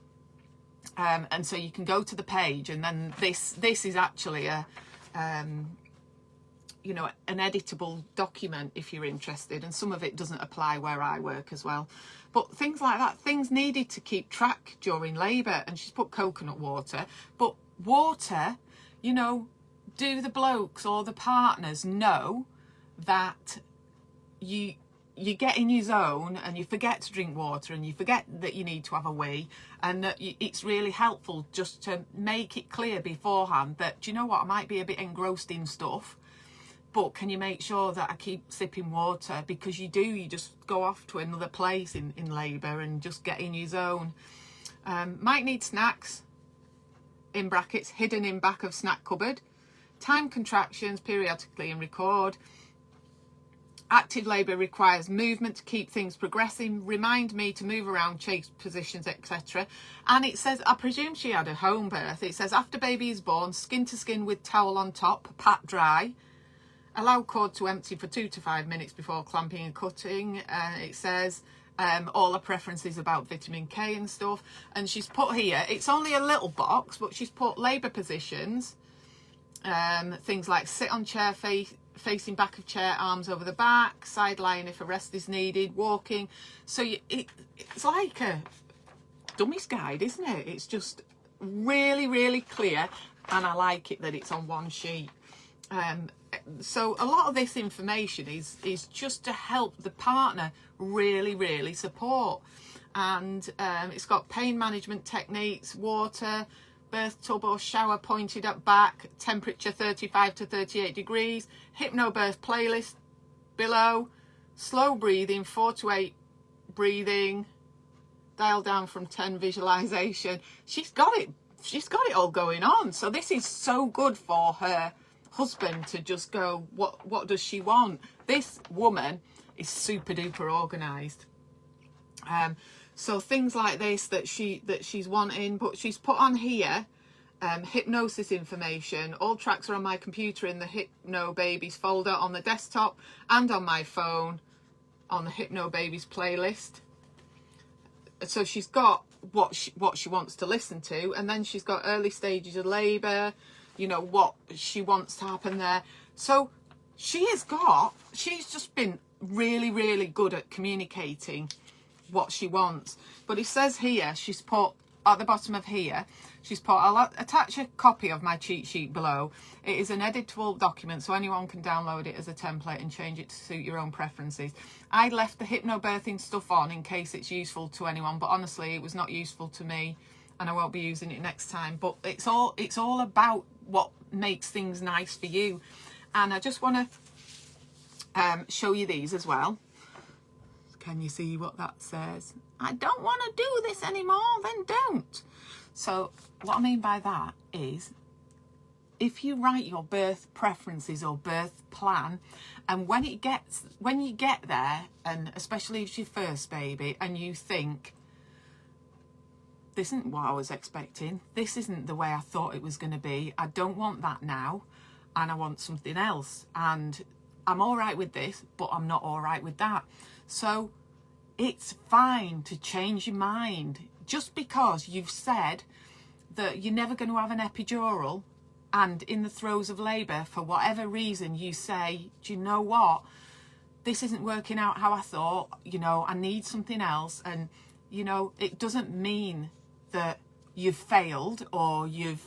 And so you can go to the page, and then this is actually a you know, an editable document if you're interested, and some of it doesn't apply where I work as well. But things like that, things needed to keep track during labour, and she's put coconut water. But water, you know, do the blokes or the partners know that you get in your zone and you forget to drink water and you forget that you need to have a wee, and that it's really helpful just to make it clear beforehand that, do you know what, I might be a bit engrossed in stuff, but can you make sure that I keep sipping water? Because you just go off to another place in labour and just get in your zone. Might need snacks, in brackets, hidden in back of snack cupboard. Time contractions periodically and record. Active labour requires movement to keep things progressing. Remind me to move around, change positions, etc. And it says, I presume she had a home birth. It says, after baby is born, skin to skin with towel on top, pat dry. Allow cord to empty for 2 to 5 minutes before clamping and cutting. It says all her preferences about vitamin K and stuff. And she's put here, it's only a little box, but she's put labour positions. Things like sit on chair facing back of chair, arms over the back, side lying if a rest is needed, walking. So it's like a dummy's guide, isn't it? It's just really, really clear, and I like it that it's on one sheet. So a lot of this information is just to help the partner really, really support. And it's got pain management techniques, water, birth tub or shower pointed at back, temperature 35 to 38 degrees, hypnobirth playlist below, slow breathing, 4 to 8 breathing, dial down from 10 visualization. She's got it all going on. So this is so good for her husband to just go, what does she want? This woman is super duper organized. So things like this that she's wanting, but she's put on here hypnosis information. All tracks are on my computer in the Hypno Babies folder on the desktop, and on my phone on the Hypno Babies playlist. So she's got what she wants to listen to, and then she's got early stages of labour. you know, what she wants to happen there. So she's just been really, really good at communicating what she wants. But it says here, she's put at the bottom of here, she's put, I'll attach a copy of my cheat sheet below. It is an editable document, so anyone can download it as a template and change it to suit your own preferences. I left the hypnobirthing stuff on in case it's useful to anyone, but honestly, it was not useful to me, and I won't be using it next time. But it's all about what makes things nice for you. And I just want to show you these as well. Can you see what that says? I don't want to do this anymore, then don't. So what I mean by that is, if you write your birth preferences or birth plan, and when you get there, and especially if it's your first baby, and you think, this isn't what I was expecting, this isn't the way I thought it was going to be, I don't want that now, and I want something else, and I'm all right with this, but I'm not all right with that. So it's fine to change your mind. Just because you've said that you're never going to have an epidural, and in the throes of labour, for whatever reason, you say, do you know what, this isn't working out how I thought, you know, I need something else. And, you know, it doesn't mean that you've failed or you've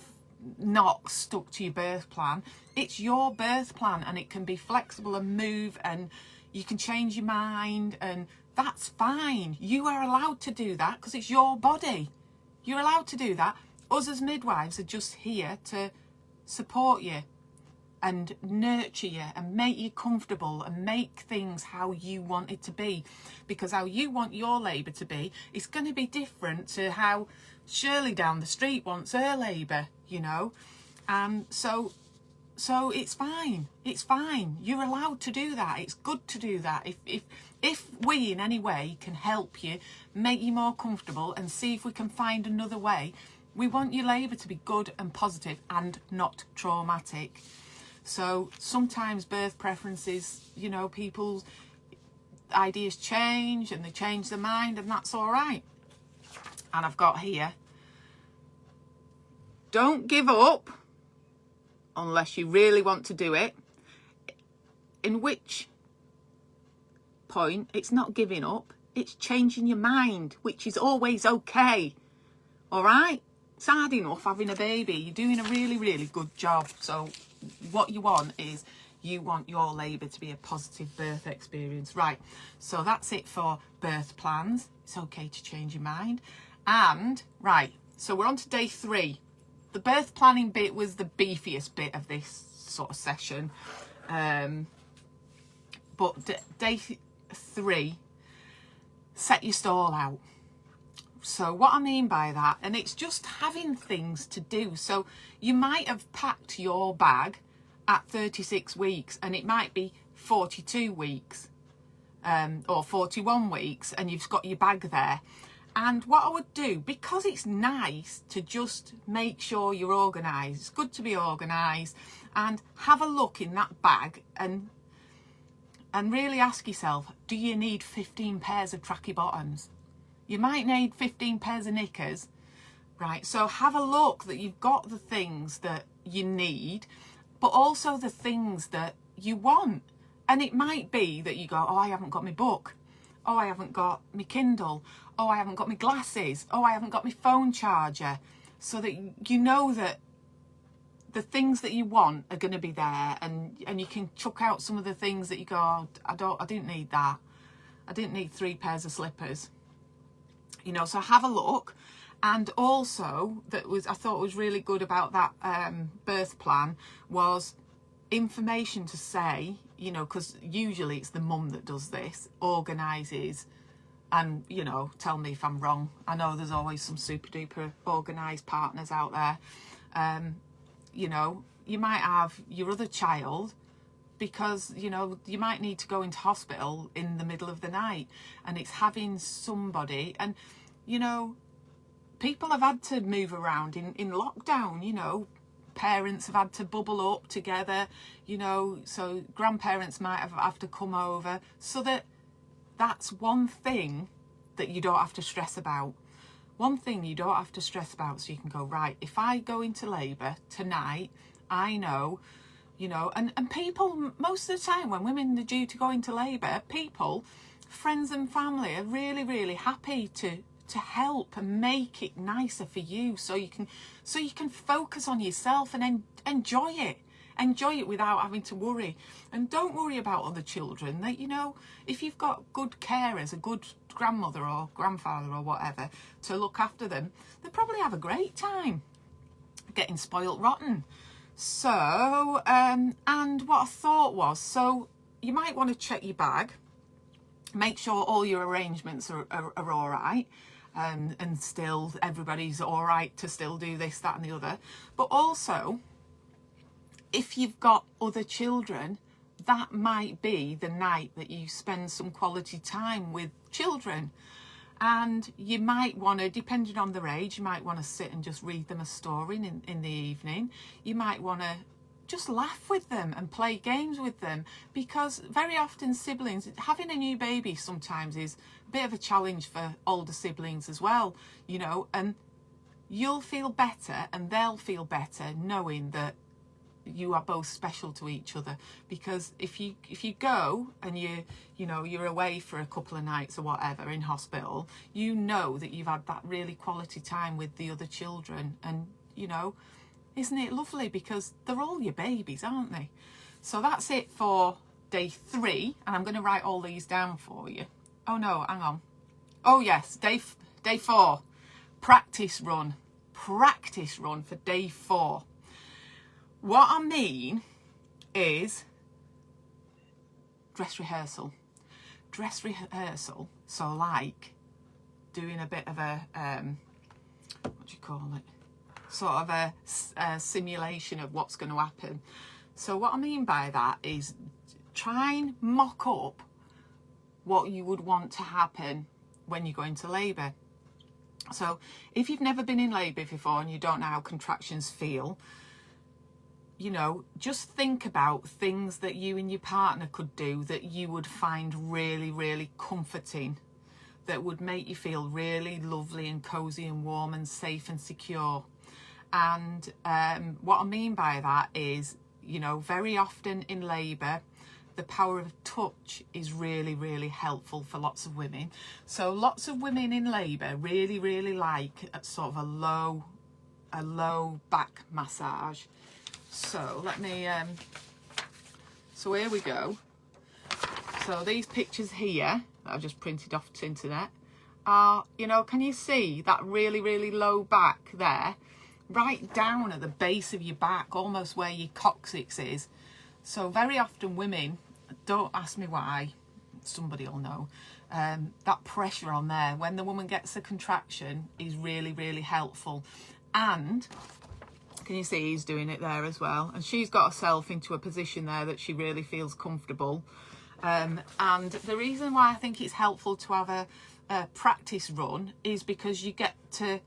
not stuck to your birth plan. It's your birth plan, and it can be flexible and move, and you can change your mind, and that's fine. You are allowed to do that because it's your body. You're allowed to do that. Us as midwives are just here to support you and nurture you and make you comfortable and make things how you want it to be, because how you want your labour to be is going to be different to how Shirley down the street wants her labour, you know. So it's fine. It's fine. You're allowed to do that. It's good to do that. If we in any way can help you, make you more comfortable, and see if we can find another way, we want your labour to be good and positive and not traumatic. So sometimes birth preferences, you know, people's ideas change and they change their mind, and that's all right. And I've got here, don't give up unless you really want to do it. In which point, it's not giving up, it's changing your mind, which is always okay. All right? It's hard enough having a baby. You're doing a really, really good job. So what you want is, you want your labour to be a positive birth experience. Right, so that's it for birth plans. It's okay to change your mind. And, right, so we're on to day 3. The birth planning bit was the beefiest bit of this sort of session. But day 3, set your stall out. So what I mean by that, and it's just having things to do. So you might have packed your bag at 36 weeks and it might be 42 weeks or 41 weeks, and you've got your bag there. And what I would do, because it's nice to just make sure you're organised, it's good to be organised, and have a look in that bag and really ask yourself, do you need 15 pairs of tracky bottoms? You might need 15 pairs of knickers, right? So have a look that you've got the things that you need, but also the things that you want. And it might be that you go, oh, I haven't got my book. Oh, I haven't got my Kindle. Oh, I haven't got my glasses. Oh, I haven't got my phone charger. So that you know that the things that you want are going to be there, and you can chuck out some of the things that you go, oh, I didn't need that. I didn't need 3 pairs of slippers. You know, so have a look. And also, I thought was really good about that birth plan was information to say, you know, because usually it's the mum that does this, organises, and, you know, tell me if I'm wrong. I know there's always some super duper organised partners out there. You know, you might have your other child, because, you know, you might need to go into hospital in the middle of the night, and it's having somebody. And, you know, people have had to move around in lockdown, you know. Parents have had to bubble up together, you know, so grandparents might have to come over. So that's one thing that you don't have to stress about. One thing you don't have to stress about, so you can go, right, if I go into labour tonight, I know, you know, and people, most of the time when women are due to go into labour, people, friends and family are really, really happy to help and make it nicer for you, so you can focus on yourself and enjoy it without having to worry. And don't worry about other children. That, you know, if you've got good carers, a good grandmother or grandfather or whatever to look after them, they probably have a great time getting spoilt rotten. So and what I thought was, so you might want to check your bag, make sure all your arrangements are all right, and still everybody's all right to still do this, that and the other. But also, if you've got other children, that might be the night that you spend some quality time with children. And you might want to, depending on their age, you might want to sit and just read them a story in the evening. You might want to just laugh with them and play games with them, because very often siblings, having a new baby sometimes is a bit of a challenge for older siblings as well, you know, and you'll feel better and they'll feel better knowing that you are both special to each other. Because if you go and you're away for a couple of nights or whatever in hospital, you know that you've had that really quality time with the other children, and you know, isn't it lovely? Because they're all your babies, aren't they? So that's it for day 3, and I'm going to write all these down for you. Oh no, hang on. Oh yes, day 4, practice run for day 4. What I mean is dress rehearsal. So like doing a bit of a what do you call it, sort of a simulation of what's going to happen. So what I mean by that is try and mock up what you would want to happen when you go into labour. So if you've never been in labour before and you don't know how contractions feel, you know, just think about things that you and your partner could do that you would find really, really comforting, that would make you feel really lovely and cozy and warm and safe and secure. And what I mean by that is, you know, very often in labour, the power of touch is really, really helpful for lots of women. So lots of women in labour really, really like a sort of a low back massage. So let me, so here we go. So these pictures here that I've just printed off the internet are, you know, can you see that really, really low back there? Right down at the base of your back, almost where your coccyx is. So very often women, don't ask me why, somebody will know, that pressure on there when the woman gets a contraction is really, really helpful. And can you see he's doing it there as well? And she's got herself into a position there that she really feels comfortable. And the reason why I think it's helpful to have a practice run is because you get to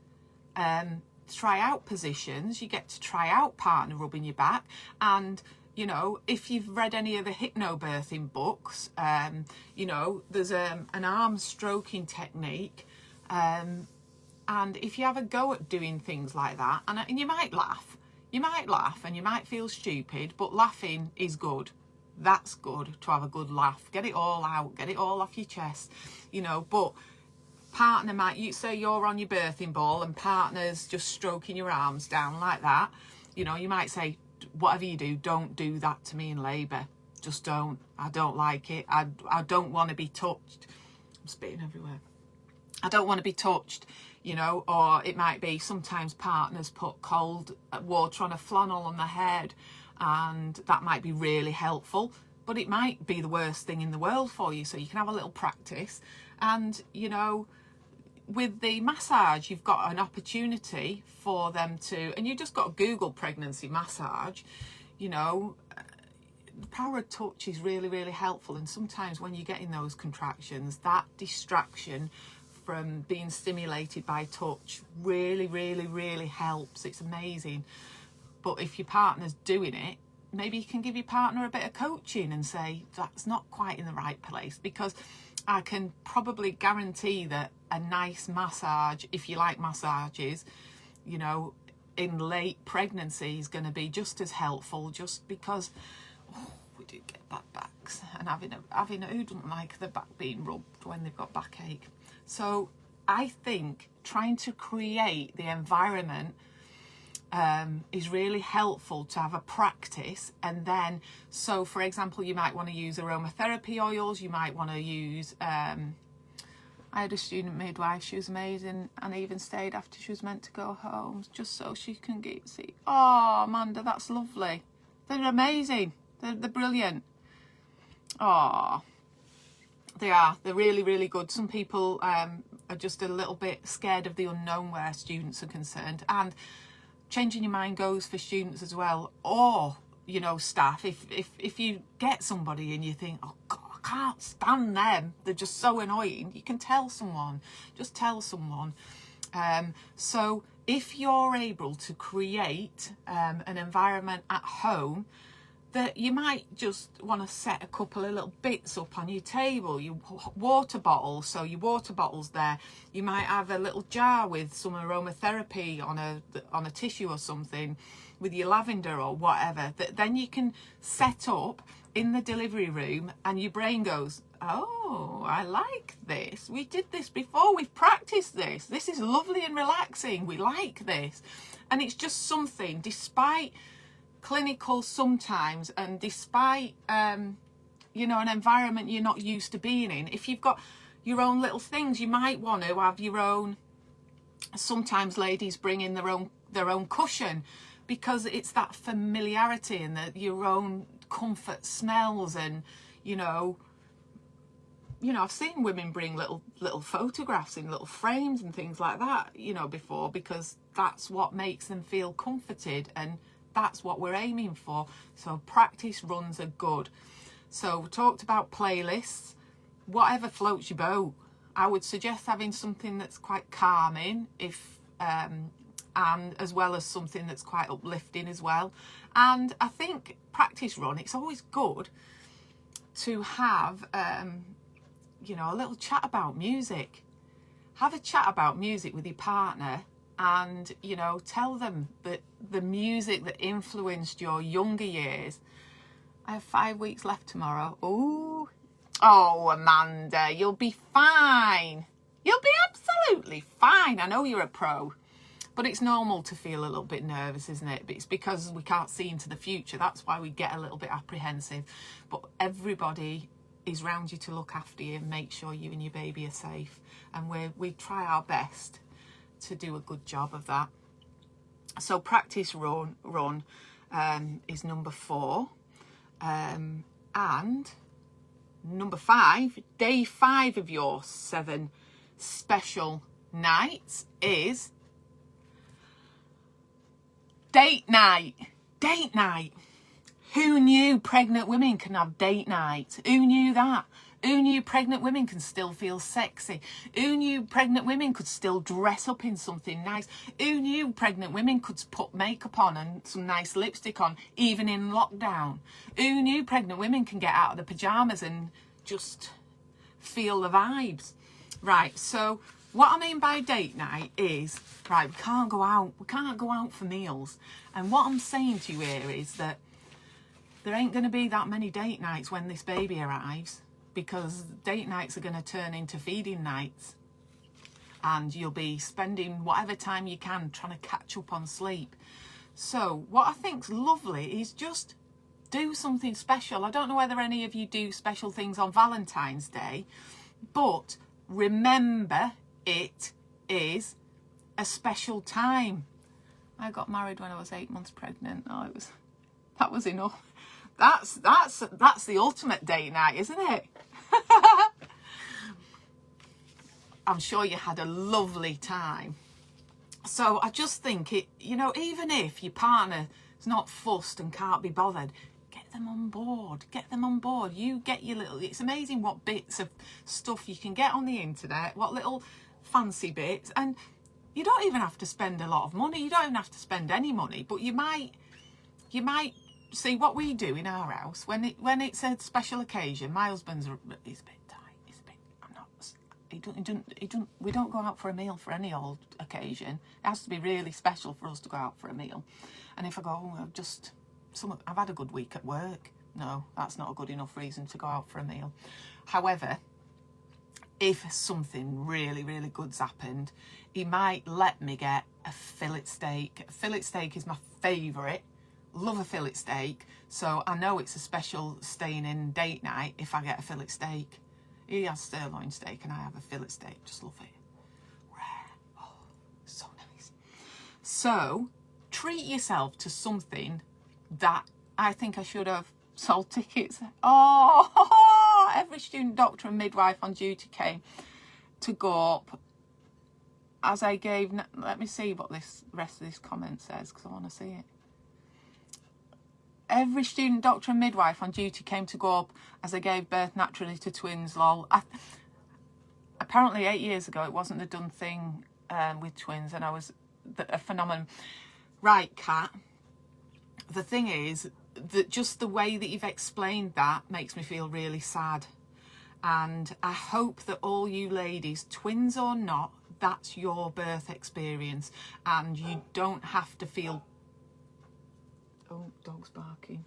try out positions, you get to try out partner rubbing your back. And you know, if you've read any of the hypnobirthing books, you know, there's an arm stroking technique, and if you have a go at doing things like that, and you might laugh and you might feel stupid, but laughing is good. That's good, to have a good laugh, get it all out, get it all off your chest, you know. But partner might, you say you're on your birthing ball and partner's just stroking your arms down like that, you know, you might say, whatever you do, don't do that to me in labour. Just don't. I don't like it. I don't want to be touched. I'm spitting everywhere. I don't want to be touched, you know. Or it might be sometimes partners put cold water on a flannel on their head, and that might be really helpful, but it might be the worst thing in the world for you. So you can have a little practice. And you know, with the massage, you've got an opportunity for them to, and you just got to Google pregnancy massage, you know, the power of touch is really, really helpful. And sometimes when you're getting those contractions, that distraction from being stimulated by touch really, really, really helps. It's amazing. But if your partner's doing it, maybe you can give your partner a bit of coaching and say, that's not quite in the right place, because I can probably guarantee that a nice massage, if you like massages, you know, in late pregnancy is going to be just as helpful, just because we do get bad backs, and having who doesn't like the back being rubbed when they've got backache. So I think trying to create the environment is really helpful to have a practice. And then, so for example, you might want to use aromatherapy oils, you might want to use I had a student midwife, she was amazing, and even stayed after she was meant to go home just so she can see. Oh, Amanda, that's lovely. They're amazing. They're brilliant. Oh, they are. They're really, really good. Some people are just a little bit scared of the unknown where students are concerned. And changing your mind goes for students as well, or, you know, staff. If you get somebody and you think, oh God, I can't stand them, they're just so annoying, you can tell someone. Just tell someone. So if you're able to create an environment at home that you might just want to set a couple of little bits up on your table, your water bottle, so your water bottle's there. You might have a little jar with some aromatherapy on a tissue or something, with your lavender or whatever, that then you can set up in the delivery room, and your brain goes, oh, I like this. We did this before. We've practiced this. This is lovely and relaxing. We like this. And it's just something, despite clinical sometimes, and despite, you know, an environment you're not used to being in, if you've got your own little things, you might want to have your own, sometimes ladies bring in their own cushion, because it's that familiarity and your own comfort smells. And you know I've seen women bring little photographs in little frames and things like that, you know, before, because that's what makes them feel comforted, and that's what we're aiming for. So practice runs are good. So we talked about playlists. Whatever floats your boat. I would suggest having something that's quite calming, and as well as something that's quite uplifting as well. And I think practice run, it's always good to have you know, a little chat about music. Have a chat about music with your partner, and you know, tell them that the music that influenced your younger years. I have 5 weeks left tomorrow. Oh, Amanda, you'll be fine. You'll be absolutely fine. I know you're a pro. But it's normal to feel a little bit nervous, isn't it? But it's because we can't see into the future. That's why we get a little bit apprehensive. But everybody is round you to look after you and make sure you and your baby are safe. And we try our best to do a good job of that. So practice run is number 4. And number 5, day 5 of your 7 special nights is date night. Date night. Who knew pregnant women can have date night? Who knew that? Who knew pregnant women can still feel sexy? Who knew pregnant women could still dress up in something nice? Who knew pregnant women could put makeup on and some nice lipstick on, even in lockdown? Who knew pregnant women can get out of the pyjamas and just feel the vibes? Right, so what I mean by date night is, right, we can't go out for meals. And what I'm saying to you here is that there ain't going to be that many date nights when this baby arrives, because date nights are going to turn into feeding nights. And you'll be spending whatever time you can trying to catch up on sleep. So what I think's lovely is just do something special. I don't know whether any of you do special things on Valentine's Day, but remember, it is a special time. I got married when I was 8 months pregnant. Oh, that was enough. That's the ultimate date night, isn't it? I'm sure you had a lovely time. So I just think it, you know, even if your partner is not fussed and can't be bothered, get them on board. Get them on board. You get your little, it's amazing what bits of stuff you can get on the internet, what little fancy bits, and you don't even have to spend a lot of money. You don't even have to spend any money, but you might see what we do in our house when it's a special occasion. My husband's, he's a bit tight. we don't go out for a meal for any old occasion. It has to be really special for us to go out for a meal. And if I go, I've had a good week at work. No, that's not a good enough reason to go out for a meal. However, if something really, really good's happened, he might let me get a fillet steak. A fillet steak is my favourite. Love a fillet steak. So I know it's a special staying in date night if I get a fillet steak. He has sirloin steak and I have a fillet steak. Just love it. Rare. Oh, so nice. So treat yourself to something that I think I should have sold tickets. Oh, every student, doctor and midwife on duty came to go up as I gave, let me see what this rest of this comment says because I want to see it. Every student, doctor and midwife on duty came to go up as I gave birth naturally to twins, lol. Apparently 8 years ago it wasn't a done thing with twins and I was a phenomenon. Right, Kat, the thing is that just the way that you've explained that makes me feel really sad. And I hope that all you ladies, twins or not, that's your birth experience and you don't have to feel... Oh, dog's barking.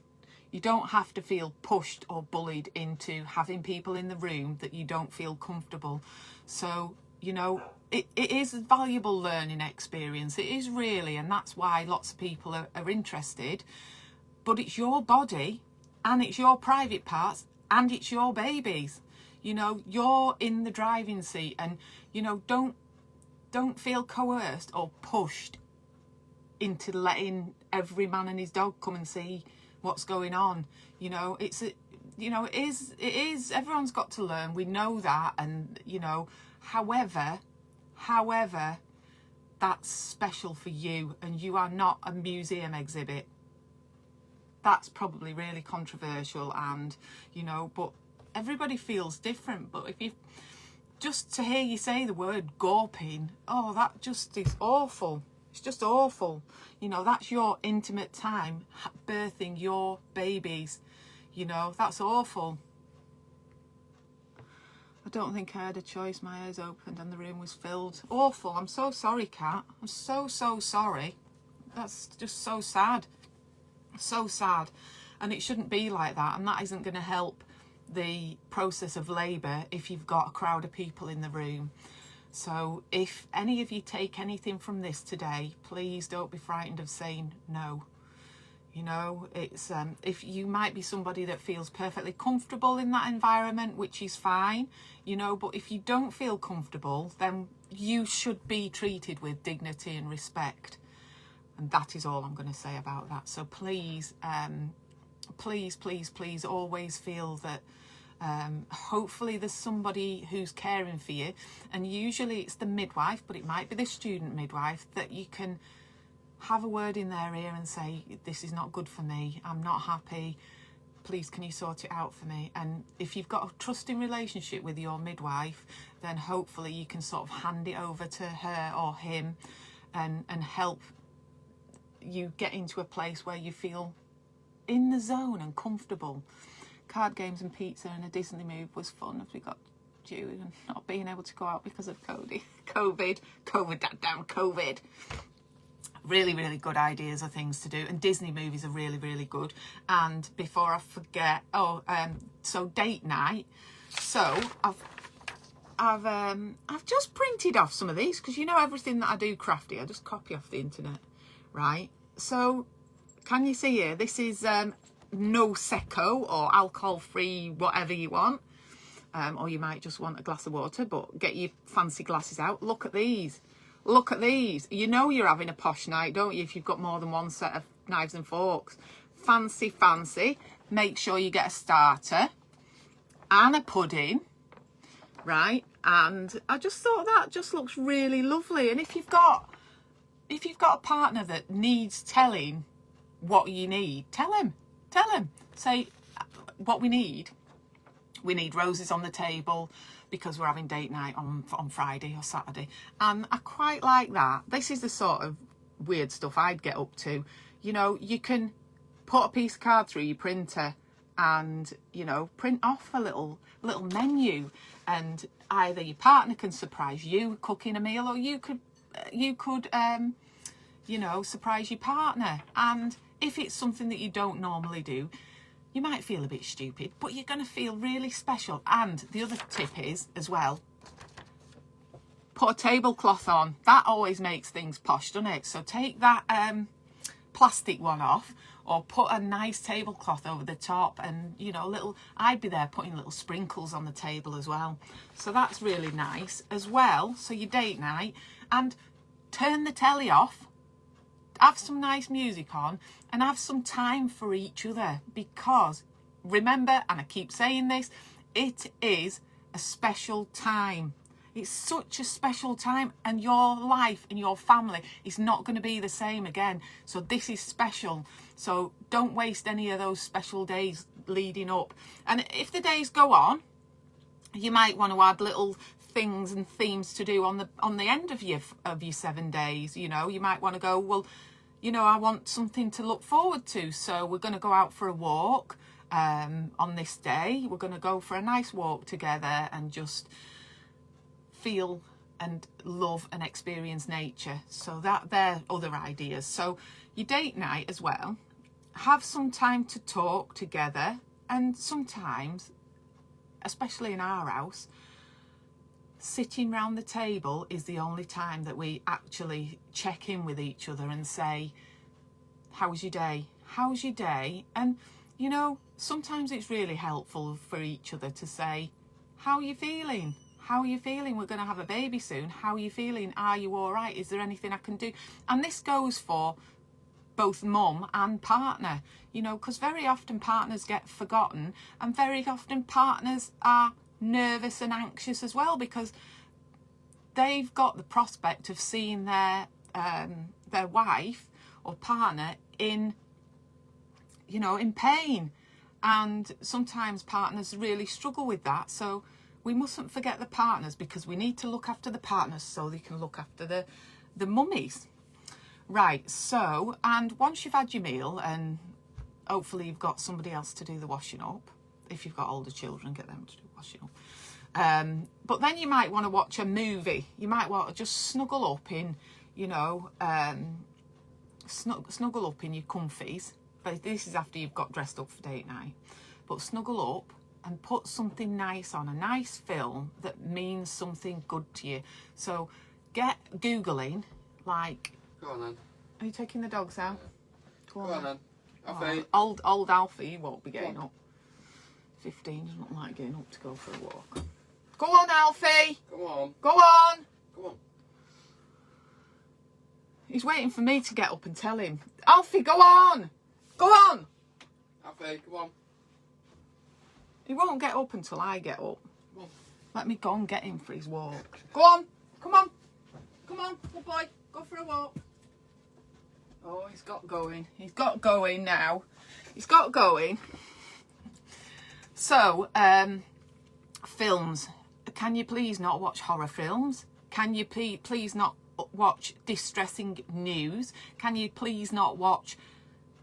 You don't have to feel pushed or bullied into having people in the room that you don't feel comfortable. So, you know, it is a valuable learning experience. It is really, and that's why lots of people are interested. But it's your body and it's your private parts and it's your babies. You know, you're in the driving seat and, you know, don't feel coerced or pushed into letting every man and his dog come and see what's going on. You know, it is, everyone's got to learn. We know that. And, you know, however, that's special for you and you are not a museum exhibit. That's probably really controversial and, you know, but everybody feels different. But if you just to hear you say the word gawping, oh, that just is awful. It's just awful. You know, that's your intimate time, birthing your babies. You know, that's awful. I don't think I had a choice. My eyes opened and the room was filled. Awful. I'm so sorry, Kat. I'm so sorry. That's just so sad. So sad. And it shouldn't be like that. And that isn't going to help the process of labour if you've got a crowd of people in the room. So if any of you take anything from this today, please don't be frightened of saying no. You know, it's if you might be somebody that feels perfectly comfortable in that environment, which is fine, you know, but if you don't feel comfortable, then you should be treated with dignity and respect. And that is all I'm going to say about that. So please, please always feel that hopefully there's somebody who's caring for you, and usually it's the midwife, but it might be the student midwife, that you can have a word in their ear and say, this is not good for me, I'm not happy, please can you sort it out for me. And if you've got a trusting relationship with your midwife, then hopefully you can sort of hand it over to her or him and help you get into a place where you feel in the zone and comfortable. Card games and pizza and a Disney move was fun as we got due and not being able to go out because of COVID. Really, really good ideas of things to do, and Disney movies are really, really good. And before I forget, so date night. So I've just printed off some of these because you know everything that I do crafty, I just copy off the internet, right? So can you see here? This is no secco or alcohol-free, whatever you want. Or you might just want a glass of water, but get your fancy glasses out. Look at these. Look at these. You know you're having a posh night, don't you, if you've got more than one set of knives and forks. Fancy, fancy. Make sure you get a starter and a pudding, right? And I just thought that just looks really lovely. And if you've got a partner that needs telling what you need, tell him. Say what we need. We need roses on the table because we're having date night on Friday or Saturday. And I quite like that. This is the sort of weird stuff I'd get up to. You know, you can put a piece of card through your printer and, you know, print off a little menu. and either your partner can surprise you cooking a meal, or you could you know, surprise your partner. And if it's something that you don't normally do, you might feel a bit stupid, but you're going to feel really special. And the other tip is, as well, put a tablecloth on. That always makes things posh, doesn't it? So take that plastic one off, or put a nice tablecloth over the top, and, you know, I'd be there putting little sprinkles on the table as well. So that's really nice as well. So your date night, and turn the telly off, have some nice music on, and have some time for each other. Because remember, and I keep saying this, it is a special time. It's such a special time, and your life and your family is not going to be the same again. So this is special. So don't waste any of those special days leading up. And if the days go on, you might want to add little things and themes to do on the end of your 7 days. You know, you might want to go, well, you know, I want something to look forward to, so we're going to go out for a walk on this day. We're going to go for a nice walk together and just feel and love and experience nature. So that they're other ideas. So your date night as well, have some time to talk together. And sometimes, especially in our house, sitting round the table is the only time that we actually check in with each other and say, how was your day? How's your day? And, you know, sometimes it's really helpful for each other to say, how are you feeling? How are you feeling? We're going to have a baby soon. How are you feeling? Are you all right? Is there anything I can do? And this goes for both mum and partner, you know, because very often partners get forgotten, and very often partners are nervous and anxious as well, because they've got the prospect of seeing their wife or partner in, you know, in pain. And sometimes partners really struggle with that. So we mustn't forget the partners, because we need to look after the partners so they can look after the mummies. Right, so, and once you've had your meal, and hopefully you've got somebody else to do the washing up. If you've got older children, get them to do washing up. But then you might want to watch a movie. You might want to just snuggle up in, you know, snuggle up in your comfies. But this is after you've got dressed up for date night. But snuggle up and put something nice on, a nice film that means something good to you. So get Googling, like... Go on then. Are you taking the dogs out? Go on then. Alfie. Oh, old Alfie won't be getting up. 15 doesn't like getting up to go for a walk. Go on, Alfie. Come on. Go on. Come on. He's waiting for me to get up and tell him. Alfie, go on. Go on. Alfie, come on. He won't get up until I get up. Come on. Let me go and get him for his walk. Go on. Come on. Come on, good boy. Go for a walk. Oh, he's got going. He's got going now. He's got going. So, films. Can you please not watch horror films? Can you please not watch distressing news? Can you please not watch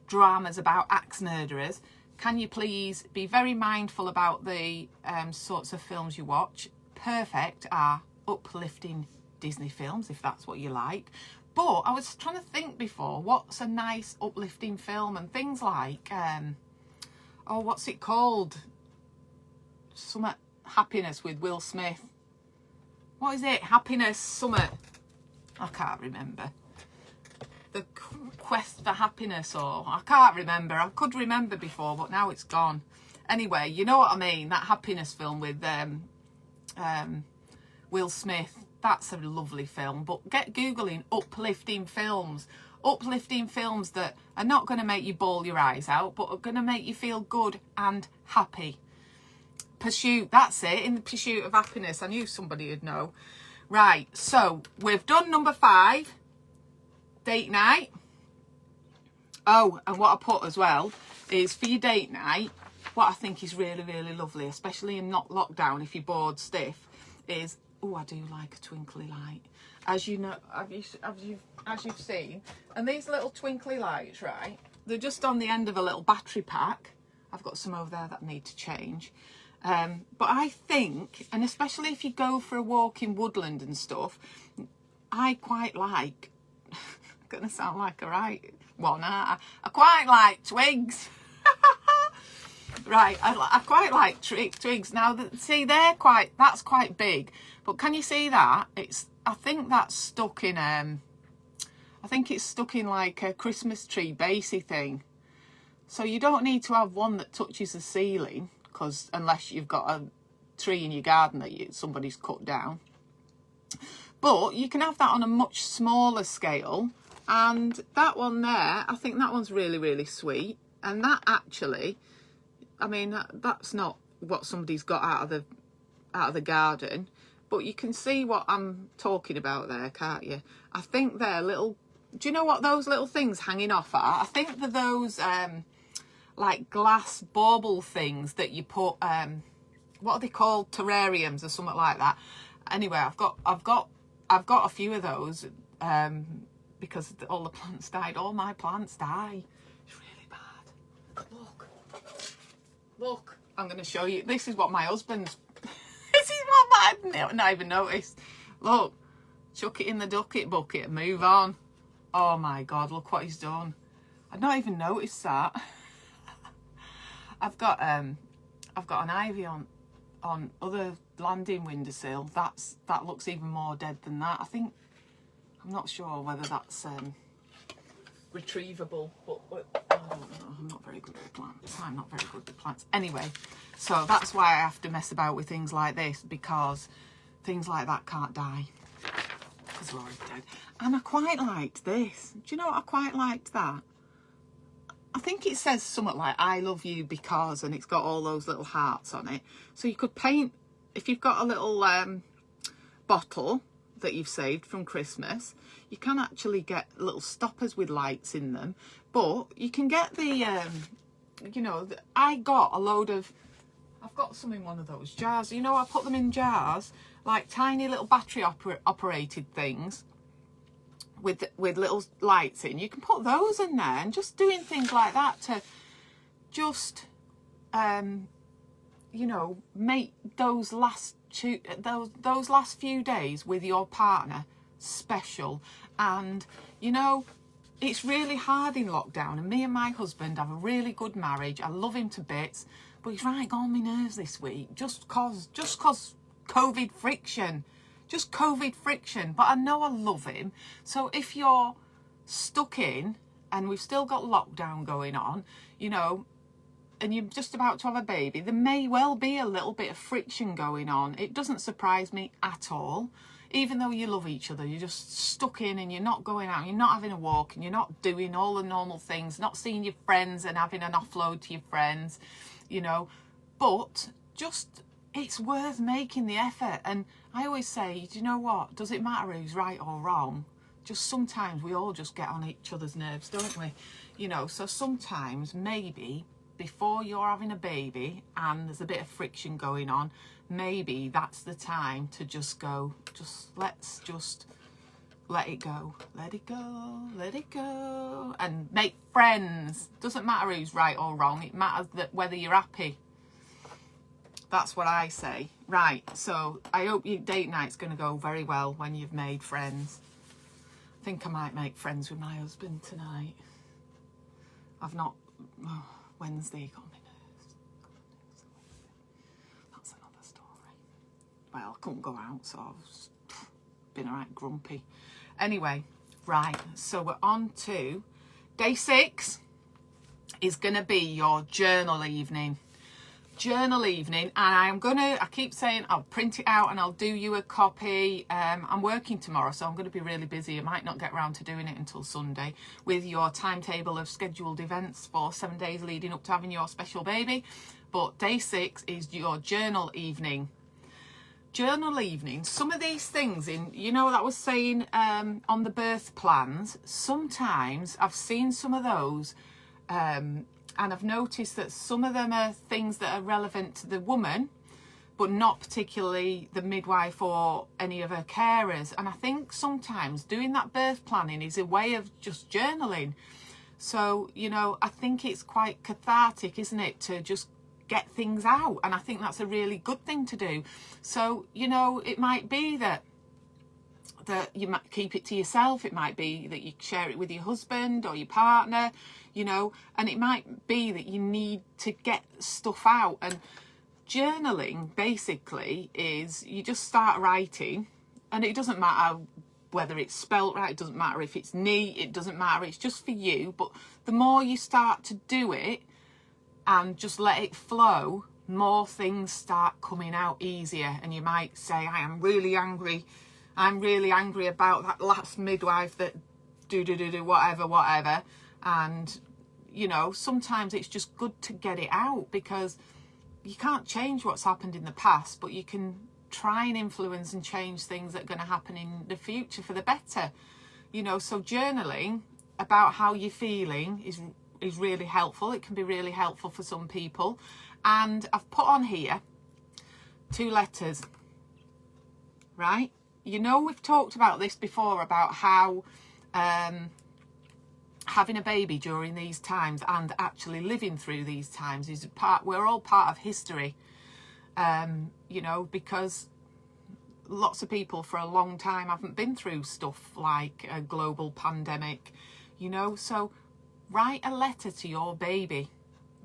dramas about axe murderers? Can you please be very mindful about the sorts of films you watch? Perfect are uplifting Disney films, if that's what you like. But I was trying to think before, what's a nice uplifting film? And things like, oh, what's it called? Summit Happiness with Will Smith. What is it? Happiness Summit. I can't remember. The Quest for Happiness, or I can't remember. I could remember before, but now it's gone. Anyway, you know what I mean? That happiness film with Will Smith. That's a lovely film. But get Googling uplifting films. Uplifting films that are not going to make you bawl your eyes out, but are going to make you feel good and happy. Pursuit, that's it, In the Pursuit of Happiness. I knew somebody would know. Right, so we've done number 5, date night. Oh, and what I put as well is for your date night, what I think is really, really lovely, especially in not lockdown, if you're bored stiff, is, oh, I do like a twinkly light. As you know, as you've seen, and these little twinkly lights, right, they're just on the end of a little battery pack. I've got some over there that I need to change. But I think, and especially if you go for a walk in woodland and stuff, I quite like, I'm going to sound like a right one, I quite like twigs. Right, I quite like twigs. Now, see, that's quite big. But can you see that? I think that's stuck in, I think it's stuck in like a Christmas tree basey thing. So you don't need to have one that touches the ceiling, because unless you've got a tree in your garden that somebody's cut down. But you can have that on a much smaller scale. And that one there, I think that one's really, really sweet. And that actually, I mean, that's not what somebody's got out of the garden. But you can see what I'm talking about there, can't you? I think they're little, do you know what those little things hanging off are? I think they're those like glass bauble things that you put, what are they called? Terrariums or something like that. Anyway, I've got a few of those because all the plants died. All my plants die. It's really bad. Look, I'm going to show you. This is what my husband's, this is what I not even noticed. Look, chuck it in the bucket and move on. Oh my God, look what he's done. I'd not even noticed that. I've got an ivy on other landing windowsill. That looks even more dead than that. I'm not sure whether that's retrievable, but I don't know. I'm not very good with plants. I'm not very good with plants. Anyway, so that's why I have to mess about with things like this, because things like that can't die because they're already dead. And I quite liked this. Do you know what? I quite liked that. I think it says something like, I love you because, and it's got all those little hearts on it. So you could paint, if you've got a little bottle that you've saved from Christmas, you can actually get little stoppers with lights in them. But you can get the, you know, I've got some in one of those jars. You know, I put them in jars, like tiny little battery operated things with little lights in. You can put those in there, and just doing things like that to just, you know, make those last few days with your partner special. And you know, it's really hard in lockdown, and me and my husband have a really good marriage. I love him to bits, but he's right on my nerves this week just cause COVID friction. Just COVID friction. But I know I love him. So if you're stuck in and we've still got lockdown going on, you know, and you're just about to have a baby, there may well be a little bit of friction going on. It doesn't surprise me at all. Even though you love each other, you're just stuck in and you're not going out, you're not having a walk, and you're not doing all the normal things, not seeing your friends and having an offload to your friends, you know. But just, it's worth making the effort. And I always say, do you know what? Does it matter who's right or wrong? Just sometimes we all just get on each other's nerves, don't we? You know, so sometimes maybe before you're having a baby and there's a bit of friction going on, maybe that's the time to just go, let's just let it go, let it go, and make friends. Doesn't matter who's right or wrong. It matters that whether you're happy. That's what I say. Right, so I hope your date night's going to go very well when you've made friends. I think I might make friends with my husband tonight. I've not... Wednesday got me nerves. That's another story. Well, I couldn't go out, so I've been alright grumpy. Anyway, right, so we're on to day 6 is going to be your journal evening. And I keep saying I'll print it out and I'll do you a copy. I'm working tomorrow, so I'm going to be really busy. I might not get around to doing it until Sunday with your timetable of scheduled events for 7 days leading up to having your special baby. But day 6 is your journal evening. Some of these things in, you know, that was saying on the birth plans, sometimes I've seen some of those and I've noticed that some of them are things that are relevant to the woman, but not particularly the midwife or any of her carers. And I think sometimes doing that birth planning is a way of just journaling. So, you know, I think it's quite cathartic, isn't it, to just get things out, and I think that's a really good thing to do. So, you know, it might be that you might keep it to yourself. It might be that you share it with your husband or your partner, you know, and it might be that you need to get stuff out. And journaling basically is you just start writing, and it doesn't matter whether it's spelt right, it doesn't matter if it's neat, it doesn't matter, it's just for you. But the more you start to do it and just let it flow, more things start coming out easier. And you might say, I am really angry. I'm really angry about that last midwife that do whatever. And, you know, sometimes it's just good to get it out, because you can't change what's happened in the past, but you can try and influence and change things that are going to happen in the future for the better. You know, so journaling about how you're feeling is really helpful. It can be really helpful for some people. And I've put on here 2 letters, right? You know, we've talked about this before, about how having a baby during these times and actually living through these times is we're all part of history. You know, because lots of people for a long time haven't been through stuff like a global pandemic, you know. So write a letter to your baby.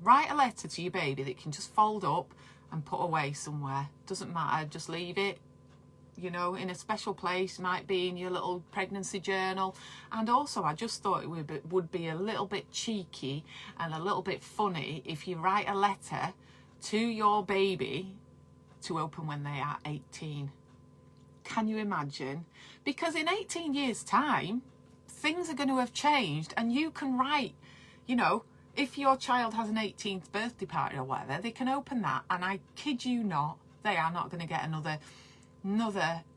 Write a letter to your baby that you can just fold up and put away somewhere. Doesn't matter, just leave it, you know, in a special place. Might be in your little pregnancy journal. And also, I just thought it would be a little bit cheeky and a little bit funny if you write a letter to your baby to open when they are 18. Can you imagine? Because in 18 years' time, things are going to have changed, and you can write, you know, if your child has an 18th birthday party or whatever, they can open that, and I kid you not, they are not going to get another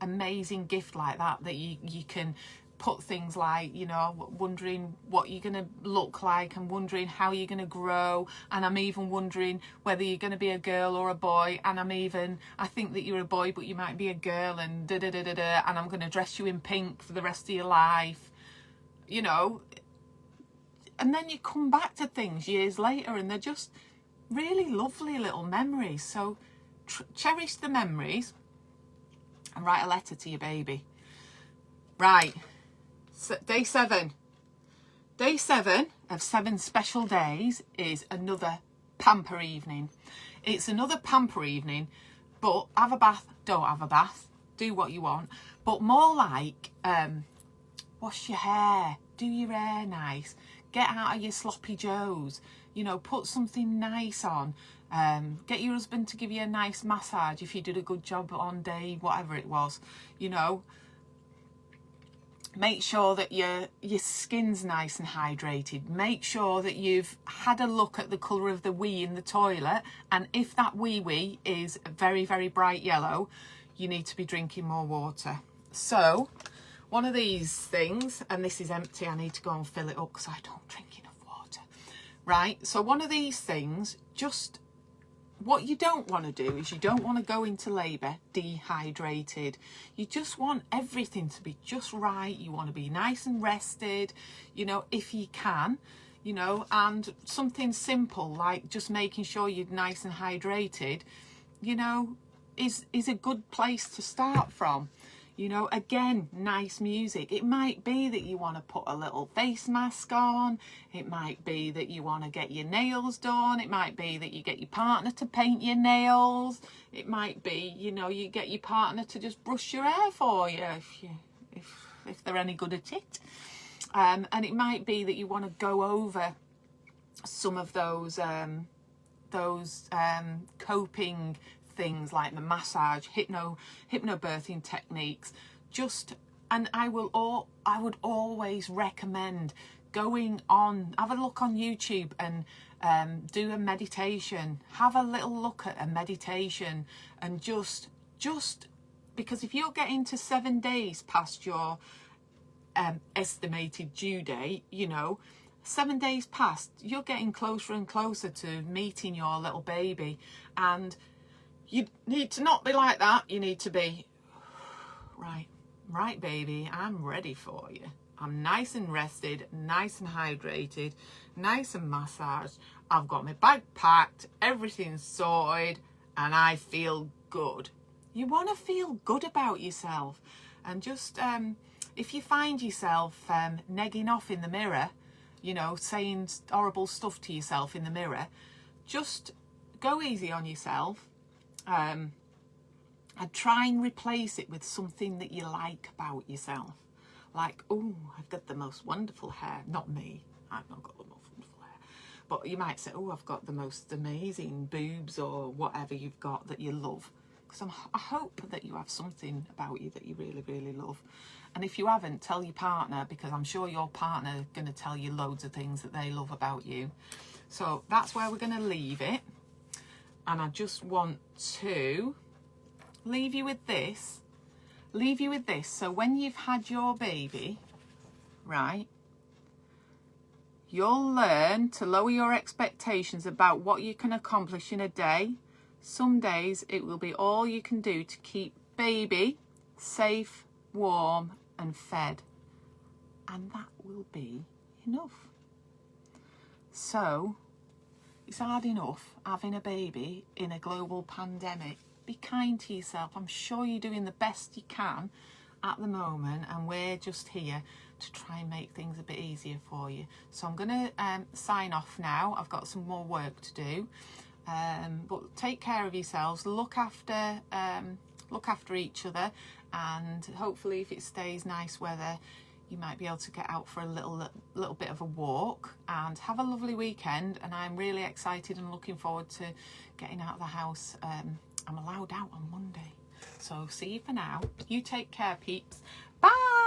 amazing gift like that you can put things like, you know, wondering what you're going to look like, and wondering how you're going to grow, and I'm even wondering whether you're going to be a girl or a boy, and I think that you're a boy but you might be a girl, and and I'm going to dress you in pink for the rest of your life, you know. And then you come back to things years later, and they're just really lovely little memories. So cherish the memories and write a letter to your baby. Right. So day 7 of 7 special days is another pamper evening. It's another pamper evening, but have a bath, don't have a bath, do what you want, but more like wash your hair, do your hair nice, get out of your sloppy joes, you know, put something nice on, get your husband to give you a nice massage if you did a good job on day whatever it was, you know. Make sure that your skin's nice and hydrated. Make sure that you've had a look at the colour of the wee in the toilet, and if that wee is very, very bright yellow, you need to be drinking more water. So one of these things, and this is empty, I need to go and fill it up because I don't drink enough water. Right, so one of these things, just what you don't want to do is you don't want to go into labour dehydrated. You just want everything to be just right. You want to be nice and rested, you know, if you can, you know, and something simple like just making sure you're nice and hydrated, you know, is a good place to start from. You know, again, nice music. It might be that you want to put a little face mask on. It might be that you want to get your nails done. It might be that you get your partner to paint your nails. It might be, you know, you get your partner to just brush your hair for you if they're any good at it. And it might be that you want to go over some of those coping things like the massage, hypnobirthing techniques. And I would always recommend going on, have a look on YouTube and do a meditation. Have a little look at a meditation, and just because if you're getting to 7 days past your estimated due date, you know, 7 days past, you're getting closer and closer to meeting your little baby. And you need to not be like that. You need to be, right, baby, I'm ready for you. I'm nice and rested, nice and hydrated, nice and massaged. I've got my bag packed, everything's sorted, and I feel good. You want to feel good about yourself. And just, if you find yourself negging off in the mirror, you know, saying horrible stuff to yourself in the mirror, just go easy on yourself. And try and replace it with something that you like about yourself. Like, oh, I've got the most wonderful hair. Not me. I've not got the most wonderful hair. But you might say, oh, I've got the most amazing boobs or whatever you've got that you love. Because I hope that you have something about you that you really, really love. And if you haven't, tell your partner, because I'm sure your partner is going to tell you loads of things that they love about you. So that's where we're going to leave it. And I just want to leave you with this. So when you've had your baby, right, you'll learn to lower your expectations about what you can accomplish in a day. Some days it will be all you can do to keep baby safe, warm and fed. And that will be enough. So it's hard enough having a baby in a global pandemic. Be kind to yourself. I'm sure you're doing the best you can at the moment, and we're just here to try and make things a bit easier for you. So I'm going to sign off now. I've got some more work to do, but take care of yourselves. Look after each other, and hopefully, if it stays nice weather, you might be able to get out for a little bit of a walk and have a lovely weekend. And I'm really excited and looking forward to getting out of the house. I'm allowed out on Monday. So see you for now. You take care, peeps. Bye.